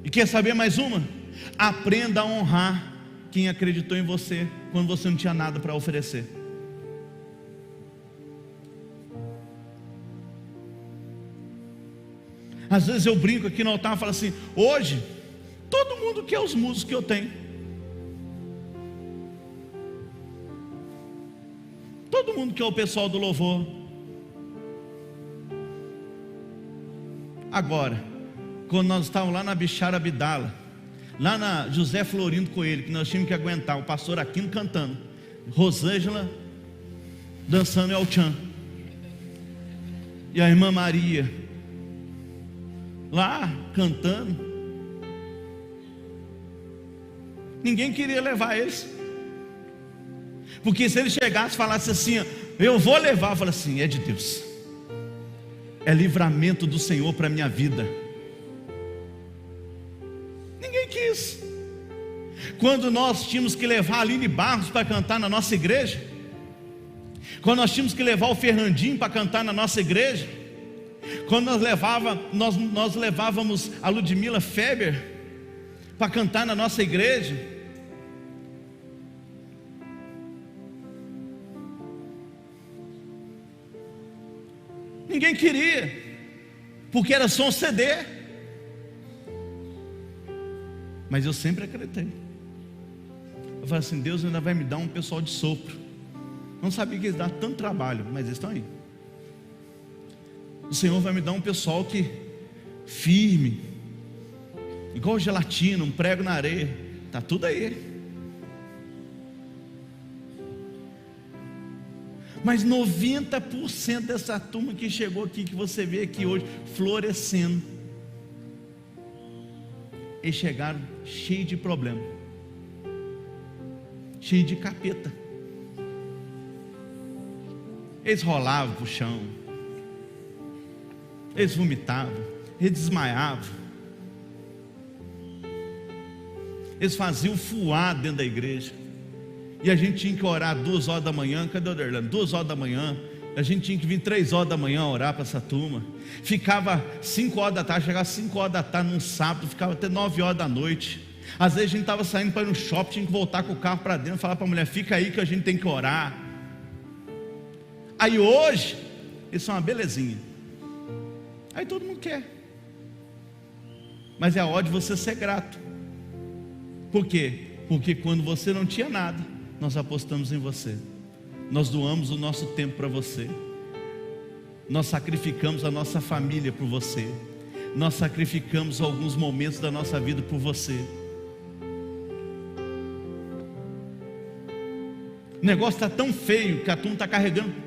E quer saber mais uma? Aprenda a honrar quem acreditou em você quando você não tinha nada para oferecer. Às vezes eu brinco aqui no altar e falo assim: hoje, todo mundo quer os músicos que eu tenho. Todo mundo quer o pessoal do louvor. Agora, quando nós estávamos lá na Bichara Abdala, lá na José Florindo Coelho, que nós tínhamos que aguentar o pastor Aquino cantando, Rosângela dançando El Chan, e a irmã Maria lá cantando, ninguém queria levar eles, porque se ele chegasse e falasse assim: eu vou levar, eu falo assim: é de Deus, é livramento do Senhor para a minha vida. Ninguém quis. Quando nós tínhamos que levar a Aline Barros para cantar na nossa igreja, quando nós tínhamos que levar o Fernandinho para cantar na nossa igreja, quando nós levávamos a Ludmila Feber para cantar na nossa igreja, ninguém queria, porque era só um CD. Mas eu sempre acreditei. Eu falei assim: Deus ainda vai me dar um pessoal de sopro. Não sabia que eles dão tanto trabalho, mas eles estão aí. O Senhor vai me dar um pessoal que firme, igual gelatina, um prego na areia. Está tudo aí. Mas 90% dessa turma que chegou aqui, que você vê aqui hoje, florescendo, eles chegaram cheios de problema, cheios de capeta. Eles rolavam para o chão, eles vomitavam, eles desmaiavam, eles faziam fuar dentro da igreja. E a gente tinha que orar 2 horas da manhã. Cadê o Derlano? 2 horas da manhã. A gente tinha que vir 3 horas da manhã orar para essa turma. Ficava 5 horas da tarde, chegava 5 horas da tarde num sábado, ficava até 9 horas da noite. Às vezes a gente estava saindo para ir no shopping, tinha que voltar com o carro para dentro, falar para a mulher: fica aí que a gente tem que orar. Aí hoje, isso é uma belezinha. Aí todo mundo quer. Mas é a hora de você ser grato. Por quê? Porque quando você não tinha nada, nós apostamos em você. Nós doamos o nosso tempo para você. Nós sacrificamos a nossa família por você. Nós sacrificamos alguns momentos da nossa vida por você. O negócio está tão feio que a turma está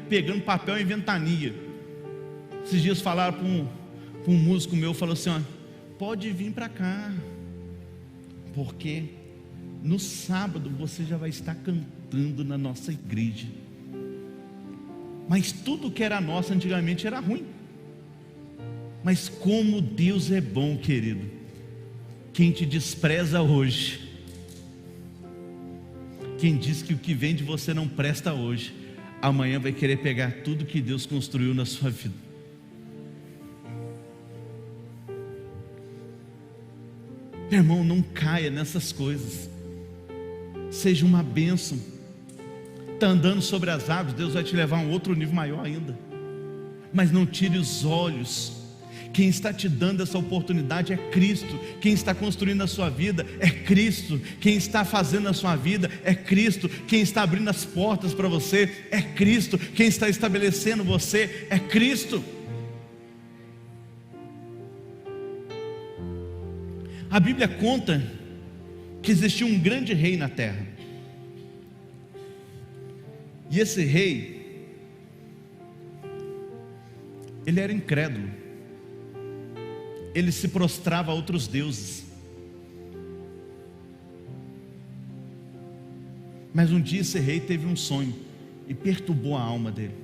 pegando papel em ventania. Esses dias falaram para um músico meu, falou assim: ó, pode vir para cá, porque no sábado você já vai estar cantando na nossa igreja. Mas tudo que era nosso antigamente era ruim. Mas como Deus é bom, querido. Quem te despreza hoje, quem diz que o que vem de você não presta hoje, amanhã vai querer pegar tudo que Deus construiu na sua vida. Meu irmão, não caia nessas coisas. Seja uma bênção. Está andando sobre as águas, Deus vai te levar a um outro nível maior ainda. Mas não tire os olhos. Quem está te dando essa oportunidade é Cristo. Quem está construindo a sua vida é Cristo. Quem está fazendo a sua vida é Cristo. Quem está abrindo as portas para você é Cristo. Quem está estabelecendo você é Cristo. A Bíblia conta que existia um grande rei na terra. E esse rei, ele era incrédulo. Ele se prostrava a outros deuses. Mas um dia esse rei teve um sonho e perturbou a alma dele.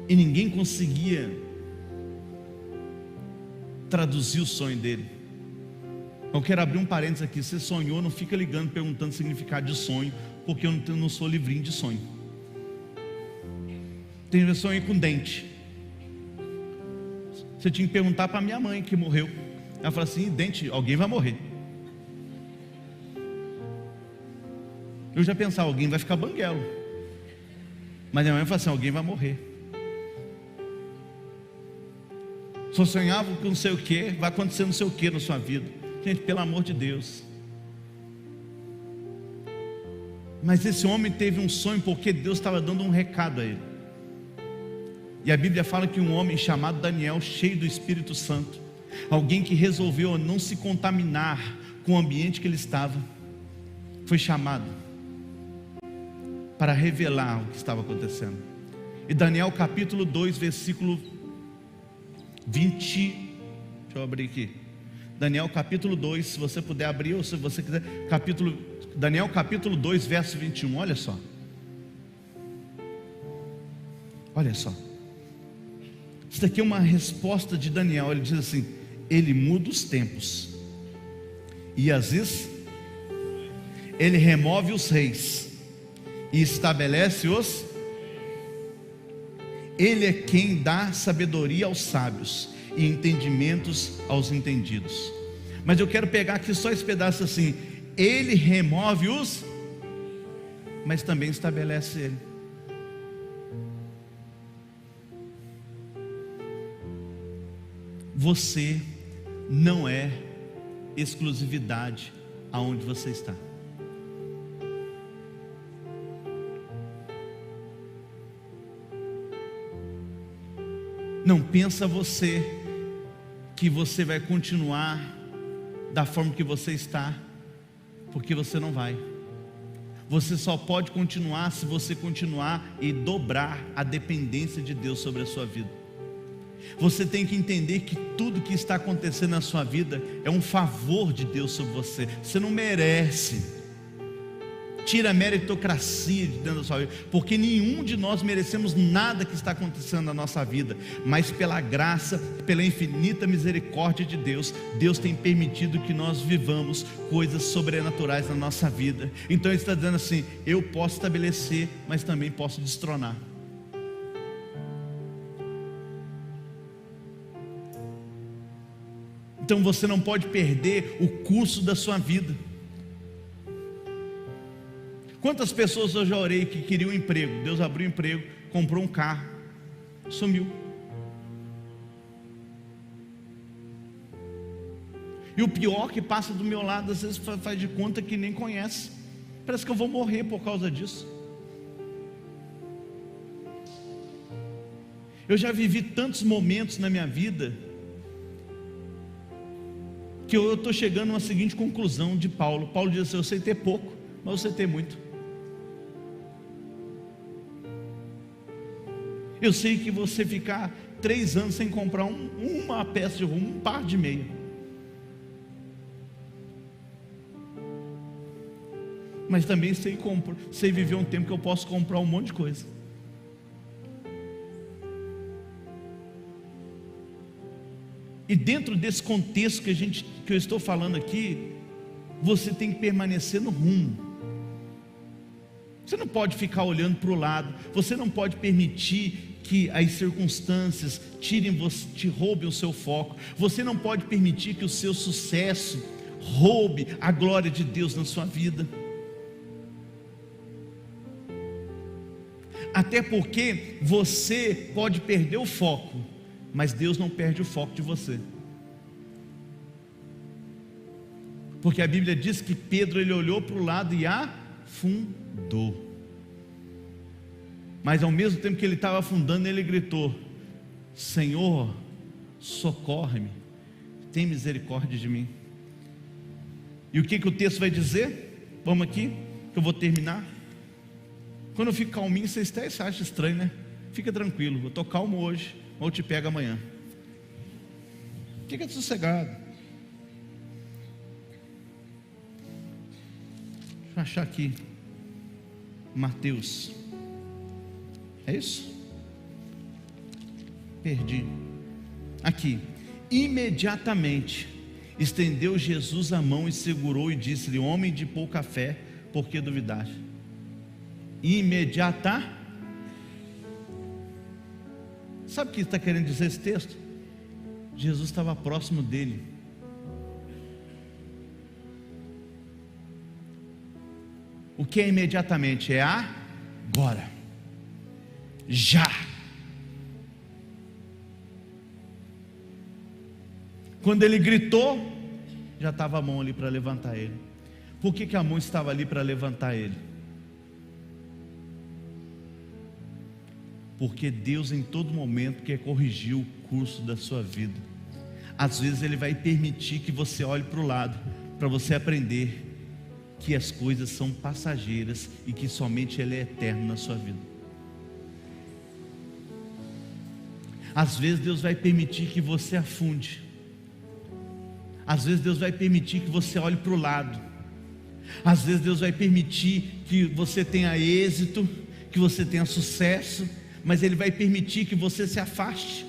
E ninguém conseguia traduzir o sonho dele. Eu quero abrir um parênteses aqui. Você sonhou, não fica ligando, perguntando o significado de sonho, porque eu não sou livrinho de sonho. Tem vezes sonho com dente. Você tinha que perguntar para minha mãe que morreu. Ela falou assim: dente, alguém vai morrer. Eu já pensava, alguém vai ficar banguelo. Mas minha mãe falou assim: alguém vai morrer. Só sonhava com não sei o que, vai acontecer não sei o que na sua vida. Gente, pelo amor de Deus. Mas esse homem teve um sonho porque Deus estava dando um recado a ele. E a Bíblia fala que um homem chamado Daniel, cheio do Espírito Santo, alguém que resolveu não se contaminar com o ambiente que ele estava, foi chamado para revelar o que estava acontecendo. E Daniel capítulo 2 versículo 20, deixa eu abrir aqui, Daniel capítulo 2, se você puder abrir, ou se você quiser, Daniel capítulo 2 verso 21, olha só. Olha só. Isso daqui é uma resposta de Daniel. Ele diz assim: ele muda os tempos, e às vezes ele remove os reis e estabelece os. Ele é quem dá sabedoria aos sábios e entendimentos aos entendidos. Mas eu quero pegar aqui só esse pedaço assim: ele remove os, mas também estabelece ele. Você não é exclusividade aonde você está. Não pensa você que você vai continuar da forma que você está, porque você não vai. Você só pode continuar se você continuar e dobrar a dependência de Deus sobre a sua vida. Você tem que entender que tudo que está acontecendo na sua vida é um favor de Deus sobre você. Você não merece. Tira a meritocracia de dentro da sua vida, porque nenhum de nós merecemos nada que está acontecendo na nossa vida, mas pela graça, pela infinita misericórdia de Deus, Deus tem permitido que nós vivamos coisas sobrenaturais na nossa vida. Então Ele está dizendo assim: eu posso estabelecer, mas também posso destronar. Então você não pode perder o curso da sua vida. Quantas pessoas eu já orei que queriam um emprego, Deus abriu um emprego, comprou um carro, sumiu. E o pior que passa do meu lado, às vezes faz de conta que nem conhece. Parece que eu vou morrer por causa disso. Eu já vivi tantos momentos na minha vida que eu estou chegando a uma seguinte conclusão de Paulo. Paulo diz assim: eu sei ter pouco, mas eu sei ter muito. Eu sei que você ficar 3 anos sem comprar uma peça de roupa, um par de meia, mas também sei viver um tempo que eu posso comprar um monte de coisa. E dentro desse contexto que eu estou falando aqui, você tem que permanecer no rumo. Você não pode ficar olhando para o lado. Você não pode permitir que as circunstâncias te roubem o seu foco. Você não pode permitir que o seu sucesso roube a glória de Deus na sua vida. Até porque você pode perder o foco, mas Deus não perde o foco de você. Porque a Bíblia diz que Pedro, ele olhou para o lado e afundou. Mas ao mesmo tempo que ele estava afundando, ele gritou: Senhor, socorre-me, tem misericórdia de mim. E o que o texto vai dizer? Vamos aqui, que eu vou terminar. Quando eu fico calminho, vocês até acham estranho, né? Fica tranquilo, eu estou calmo hoje, ou te pego amanhã. Fica sossegado. Deixa eu achar aqui Mateus. É isso? Perdi. Aqui. Imediatamente estendeu Jesus a mão e segurou e disse-lhe: homem de pouca fé, por que duvidaste? Imediata. Sabe o que está querendo dizer esse texto? Jesus estava próximo dele. O que é imediatamente? É agora, já. Quando ele gritou, já estava a mão ali para levantar ele. Por que a mão estava ali para levantar ele? Porque Deus em todo momento quer corrigir o curso da sua vida. Às vezes Ele vai permitir que você olhe para o lado, para você aprender que as coisas são passageiras e que somente Ele é eterno na sua vida. Às vezes Deus vai permitir que você afunde. Às vezes Deus vai permitir que você olhe para o lado. Às vezes Deus vai permitir que você tenha êxito, que você tenha sucesso, mas Ele vai permitir que você se afaste.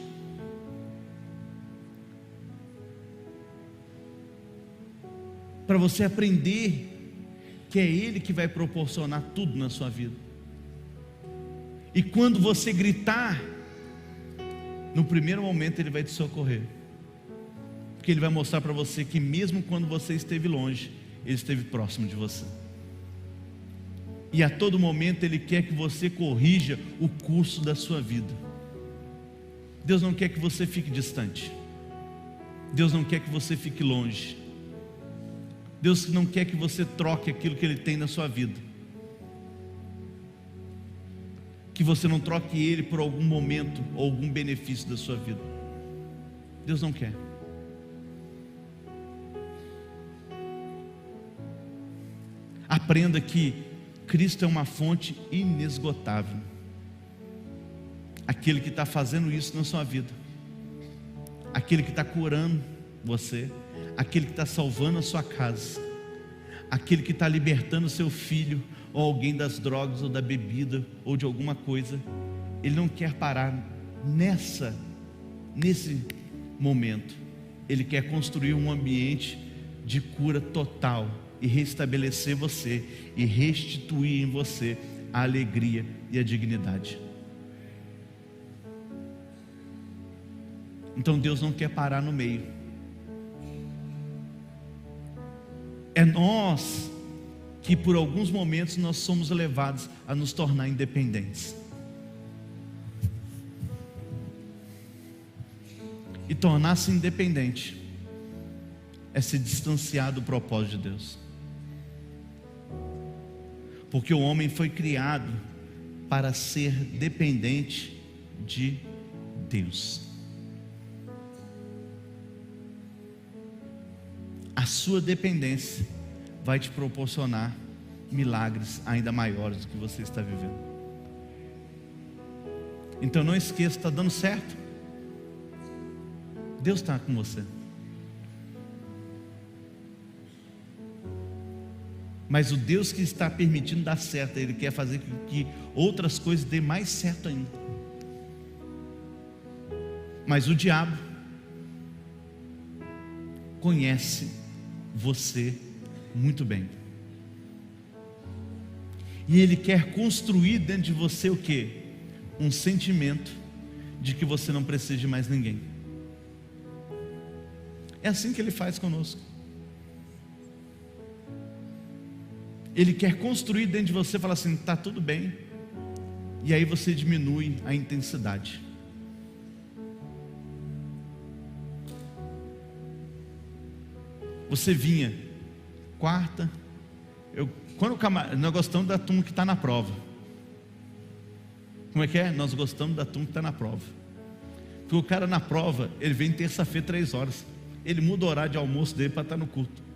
Para você aprender que é Ele que vai proporcionar tudo na sua vida. E quando você gritar, no primeiro momento Ele vai te socorrer. Porque Ele vai mostrar para você que mesmo quando você esteve longe, Ele esteve próximo de você. E a todo momento Ele quer que você corrija o curso da sua vida. Deus não quer que você fique distante. Deus não quer que você fique longe. Deus não quer que você troque aquilo que Ele tem na sua vida. Que você não troque Ele por algum momento ou algum benefício da sua vida. Deus não quer. Aprenda que Cristo é uma fonte inesgotável. Aquele que está fazendo isso na sua vida, aquele que está curando você, aquele que está salvando a sua casa, aquele que está libertando o seu filho ou alguém das drogas ou da bebida ou de alguma coisa. Ele não quer parar nesse momento. Ele quer construir um ambiente de cura total e restabelecer você e restituir em você a alegria e a dignidade. Então Deus não quer parar no meio. É nós que por alguns momentos nós somos levados a nos tornar independentes. E tornar-se independente é se distanciar do propósito de Deus. Porque o homem foi criado para ser dependente de Deus. A sua dependência vai te proporcionar milagres ainda maiores do que você está vivendo. Então não esqueça, está dando certo. Deus está com você. Mas o Deus que está permitindo dar certo, Ele quer fazer com que outras coisas dêem mais certo ainda. Mas o diabo conhece você muito bem. E Ele quer construir dentro de você o quê? Um sentimento de que você não precisa de mais ninguém. É assim que Ele faz conosco. Ele quer construir dentro de você, falar assim, está tudo bem. E aí você diminui a intensidade. Você vinha quarta, nós gostamos da turma que está na prova. Como é que é? Nós gostamos da turma que está na prova. Porque o cara na prova, ele vem terça-feira 3 horas. Ele muda o horário de almoço dele para estar no culto.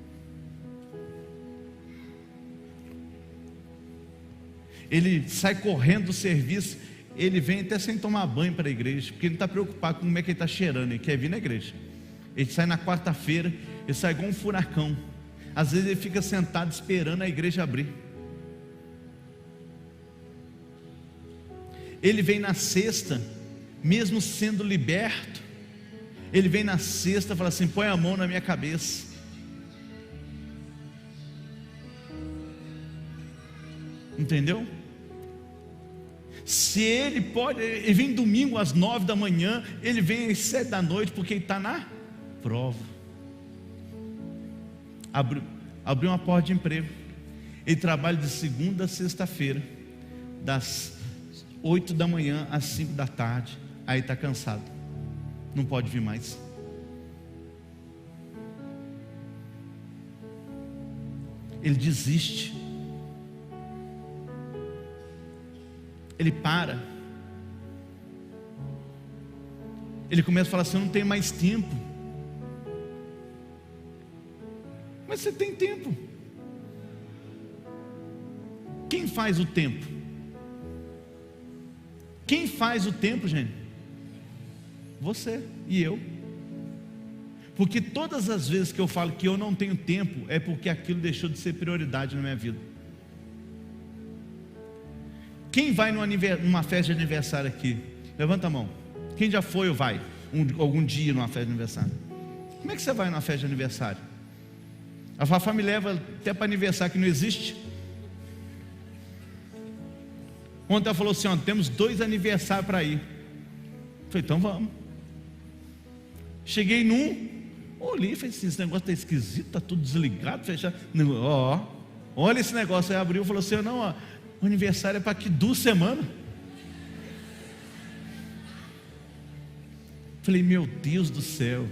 Ele sai correndo do serviço, ele vem até sem tomar banho para a igreja, porque ele não está preocupado com como é que ele está cheirando, ele quer vir na igreja. Ele sai na quarta-feira, ele sai igual um furacão. Às vezes ele fica sentado esperando a igreja abrir. Ele vem na sexta, mesmo sendo liberto, ele vem na sexta e fala assim, põe a mão na minha cabeça. Entendeu? Se ele pode, ele vem domingo às 9 da manhã, ele vem às 7 da noite, porque ele está na prova. Abriu uma porta de emprego. Ele trabalha de segunda a sexta-feira, das 8 da manhã às 5 da tarde. Aí está cansado, não pode vir mais. Ele desiste. Ele para. Ele começa a falar assim, eu não tenho mais tempo. Mas você tem tempo. Quem faz o tempo? Quem faz o tempo, gente? Você e eu. Porque todas as vezes que eu falo que eu não tenho tempo, é porque aquilo deixou de ser prioridade na minha vida. Quem vai numa festa de aniversário aqui? Levanta a mão. Quem já foi ou vai algum dia numa festa de aniversário? Como é que você vai numa festa de aniversário? A Fafá me leva até para aniversário que não existe. Ontem ela falou assim, ó, temos 2 aniversários para ir. Eu falei, então vamos. Cheguei num, olhei e falei assim, esse negócio está esquisito, está tudo desligado, fechado. Olha esse negócio. Aí abriu e falou assim, não, ó, o aniversário é para aqui 2 semanas. Falei, meu Deus do céu.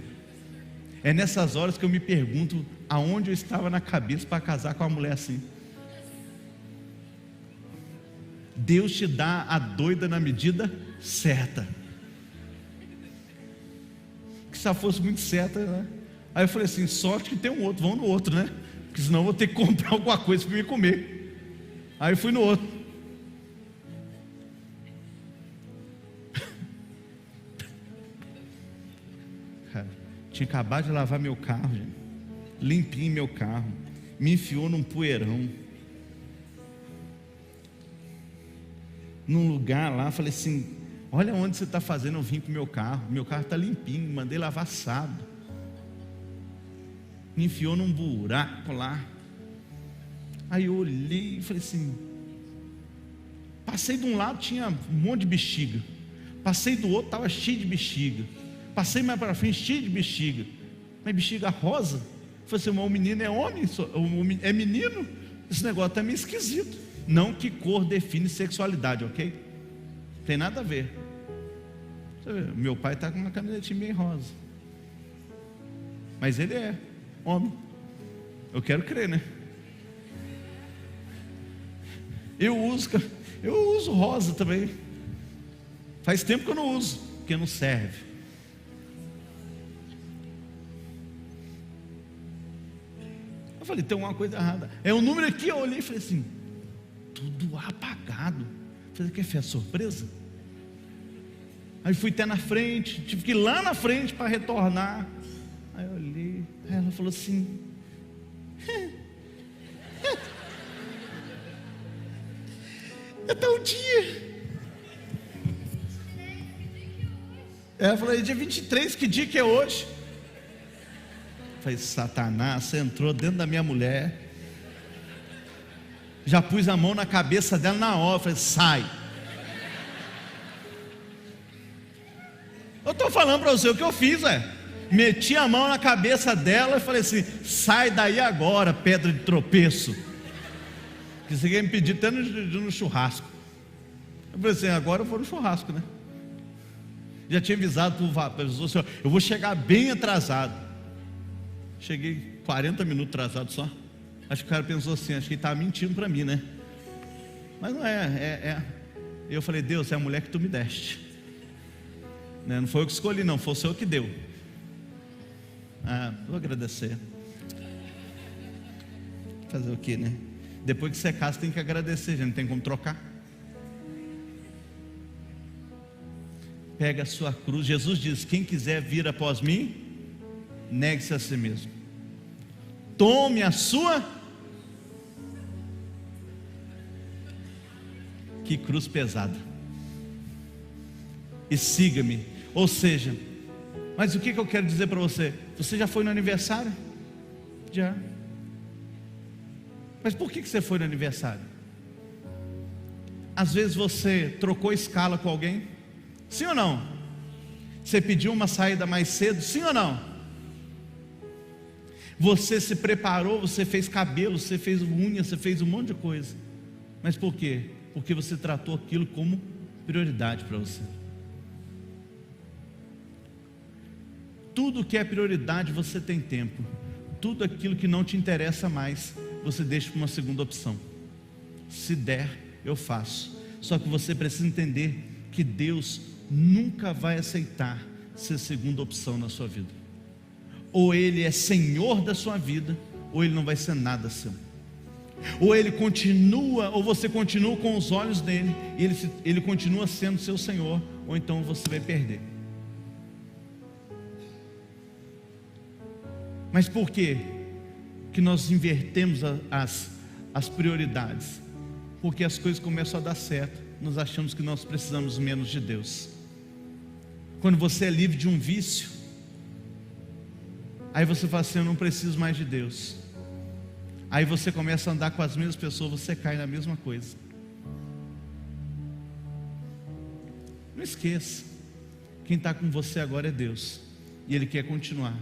É nessas horas que eu me pergunto aonde eu estava na cabeça para casar com uma mulher assim. Deus te dá a doida na medida certa. Que se ela fosse muito certa, né? Aí eu falei assim, sorte que tem um outro, vamos no outro, né? Porque senão eu vou ter que comprar alguma coisa para me comer. Aí eu fui no outro. Cara, tinha acabado de lavar meu carro, gente. Limpinho meu carro. Me enfiou num poeirão. Num lugar lá, falei assim, olha onde você está fazendo eu vim com o meu carro. Meu carro está limpinho, mandei lavar sábado. Me enfiou num buraco lá. Aí eu olhei e falei assim, passei de um lado, tinha um monte de bexiga. Passei do outro, estava cheio de bexiga. Passei mais para frente, cheio de bexiga. Mas bexiga rosa. Eu falei assim, o menino é homem, é menino? Esse negócio está meio esquisito. Não que cor define sexualidade, ok? Tem nada a ver. Meu pai está com uma camisetinha meio rosa. Mas ele é homem. Eu quero crer, né? Eu uso rosa também. Faz tempo que eu não uso, porque não serve. Eu falei, tem uma coisa errada. É um número aqui, eu olhei e falei assim, tudo apagado. Eu falei, que festa surpresa? Aí fui até na frente, tive que ir lá na frente para retornar. Aí eu olhei, aí ela falou assim, é tal dia. Ela falou, é dia 23, que dia que é hoje? Eu falei, Satanás, você entrou dentro da minha mulher. Já pus a mão na cabeça dela na hora, falei, sai. Eu estou falando para você o que eu fiz, meti a mão na cabeça dela e falei assim, sai daí agora, pedra de tropeço. Que você quer me pedir até no churrasco. Eu falei assim, agora eu vou no churrasco, né? Já tinha avisado para o professor, eu vou chegar bem atrasado. Cheguei 40 minutos atrasado só. Acho que o cara pensou assim, acho que ele estava mentindo para mim, né? Mas não é. Eu falei, Deus, é a mulher que tu me deste, né? Não foi eu que escolhi não, foi o Senhor que deu. Vou agradecer. Fazer o que, né? Depois que você casa tem que agradecer, já não tem como trocar. Pega a sua cruz. Jesus diz, quem quiser vir após mim, negue-se a si mesmo, tome a sua. Que cruz pesada. E siga-me. Ou seja, mas o que eu quero dizer para você? Você já foi no aniversário? Já. Mas por que você foi no aniversário? Às vezes você trocou escala com alguém? Sim ou não? Você pediu uma saída mais cedo? Sim ou não? Você se preparou, você fez cabelo, você fez unha, você fez um monte de coisa. Mas por quê? Porque você tratou aquilo como prioridade para você. Tudo que é prioridade você tem tempo. Tudo aquilo que não te interessa mais, você deixa para uma segunda opção. Se der, eu faço. Só que você precisa entender que Deus nunca vai aceitar ser segunda opção na sua vida. Ou Ele é Senhor da sua vida, ou Ele não vai ser nada seu. Ou Ele continua, ou você continua com os olhos dele, e Ele continua sendo seu Senhor, ou então você vai perder. Mas por quê que nós invertemos as prioridades? Porque as coisas começam a dar certo, nós achamos que nós precisamos menos de Deus. Quando você é livre de um vício, aí você fala assim, eu não preciso mais de Deus. Aí você começa a andar com as mesmas pessoas, você cai na mesma coisa. Não esqueça, quem está com você agora é Deus, e Ele quer continuar.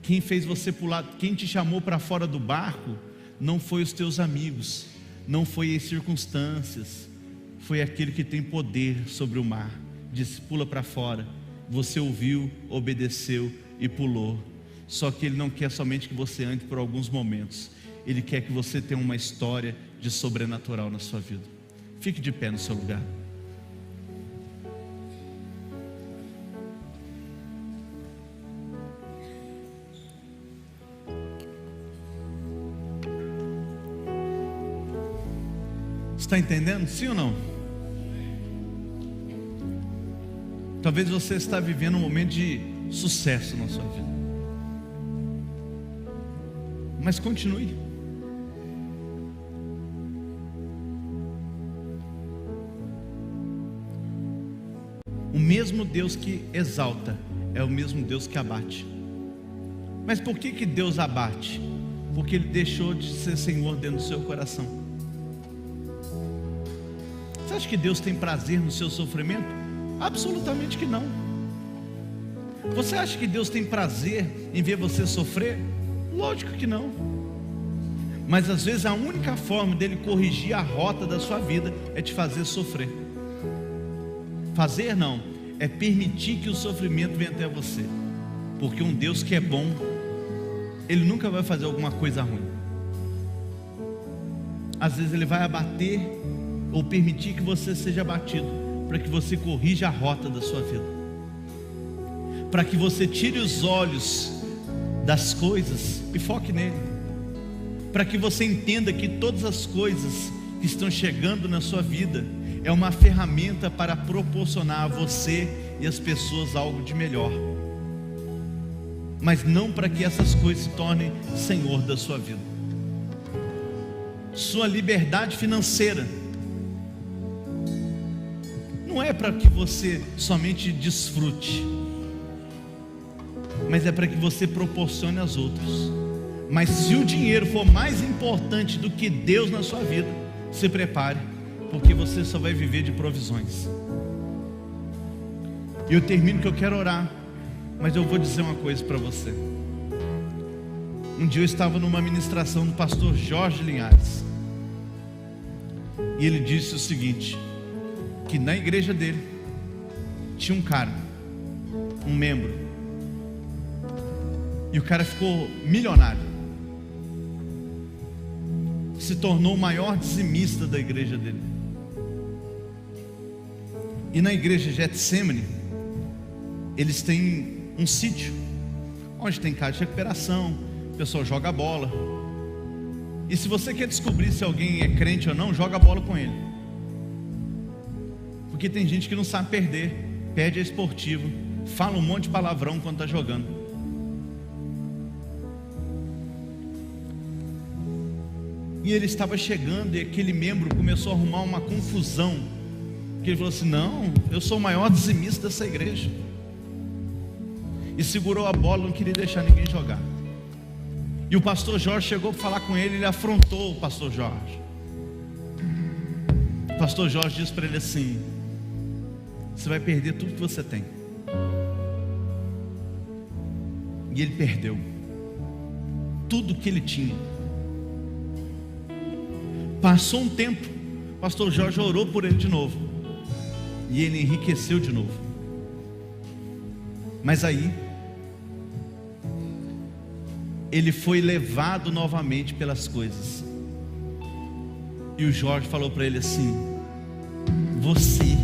Quem fez você pular, quem te chamou para fora do barco, não foi os teus amigos, não foi as circunstâncias, foi aquele que tem poder sobre o mar. Disse, pula para fora. Você ouviu, obedeceu e pulou. Só que Ele não quer somente que você ande por alguns momentos, Ele quer que você tenha uma história de sobrenatural na sua vida. Fique de pé no seu lugar. Está entendendo? Sim ou não? Talvez você está vivendo um momento de sucesso na sua vida, mas continue. O mesmo Deus que exalta é o mesmo Deus que abate. Mas por que Deus abate? Porque Ele deixou de ser Senhor dentro do seu coração. Você acha que Deus tem prazer no seu sofrimento? Absolutamente que não. Você acha que Deus tem prazer em ver você sofrer? Lógico que não. Mas às vezes a única forma dele corrigir a rota da sua vida é te fazer sofrer. Fazer não, é permitir que o sofrimento venha até você. Porque um Deus que é bom, Ele nunca vai fazer alguma coisa ruim. Às vezes Ele vai abater ou permitir que você seja abatido, para que você corrija a rota da sua vida, para que você tire os olhos das coisas e foque nele, para que você entenda que todas as coisas que estão chegando na sua vida é uma ferramenta para proporcionar a você e as pessoas algo de melhor, mas não para que essas coisas se tornem Senhor da sua vida. Sua liberdade financeira não é para que você somente desfrute, mas é para que você proporcione aos outros. Mas se o dinheiro for mais importante do que Deus na sua vida, se prepare, porque você só vai viver de provisões. E eu termino que eu quero orar, mas eu vou dizer uma coisa para você. Um dia eu estava numa ministração do pastor Jorge Linhares, e ele disse o seguinte, que na igreja dele tinha um cara, um membro, e o cara ficou milionário, se tornou o maior dizimista da igreja dele. E na igreja Getsemane, eles têm um sítio, onde tem casa de recuperação, o pessoal joga bola. E se você quer descobrir se alguém é crente ou não, joga bola com ele. Porque tem gente que não sabe perder, perde a esportiva, fala um monte de palavrão quando está jogando. E ele estava chegando, e aquele membro começou a arrumar uma confusão, que ele falou assim: não, eu sou o maior dizimista dessa igreja. E segurou a bola, não queria deixar ninguém jogar. E o pastor Jorge chegou para falar com ele, ele afrontou o pastor Jorge. O pastor Jorge disse para ele assim: você vai perder tudo que você tem. E ele perdeu tudo que ele tinha. Passou um tempo, o pastor Jorge orou por ele de novo, e ele enriqueceu de novo. Mas aí ele foi levado novamente pelas coisas, e o Jorge falou para ele assim: você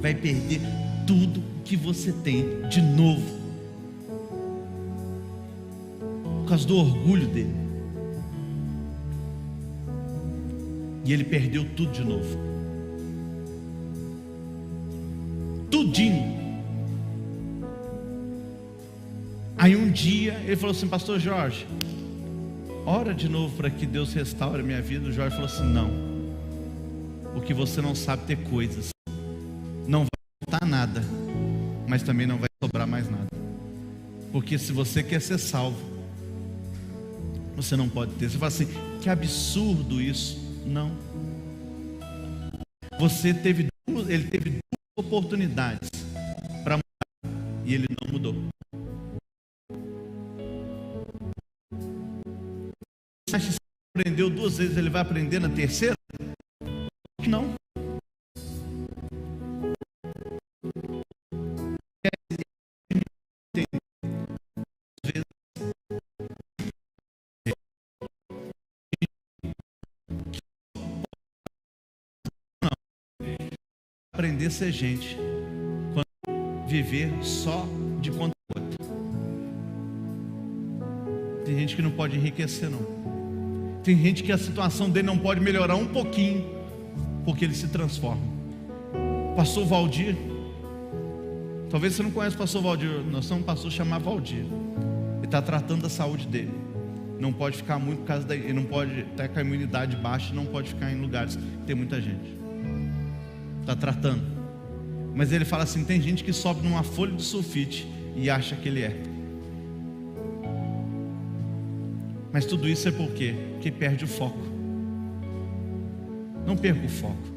vai perder tudo que você tem de novo, por causa do orgulho dele. E ele perdeu tudo de novo, tudinho. Aí um dia ele falou assim: pastor Jorge, ora de novo para que Deus restaure a minha vida. O Jorge falou assim: não, porque você não sabe ter coisas, não vai faltar nada, mas também não vai sobrar mais nada. Porque se você quer ser salvo, você não pode ter. Você fala assim: que absurdo isso. Não. Ele teve duas oportunidades para mudar, e ele não mudou. Você acha que se ele aprendeu duas vezes, ele vai aprender na terceira? Não. Aprender a ser gente, quando viver só de conta outra. Tem gente que não pode enriquecer, não. Tem gente que a situação dele não pode melhorar um pouquinho, porque ele se transforma. Pastor Valdir, talvez você não conheça o pastor Valdir. Nós temos um pastor chamado Valdir. Ele está tratando da saúde dele. Não pode ficar muito por causa daí. Ele não pode estar com a imunidade baixa, não pode ficar em lugares que tem muita gente. Está tratando. Mas ele fala assim: tem gente que sobe numa folha de sulfite e acha que ele é. Mas tudo isso é por quê? Porque perde o foco. Não perca o foco.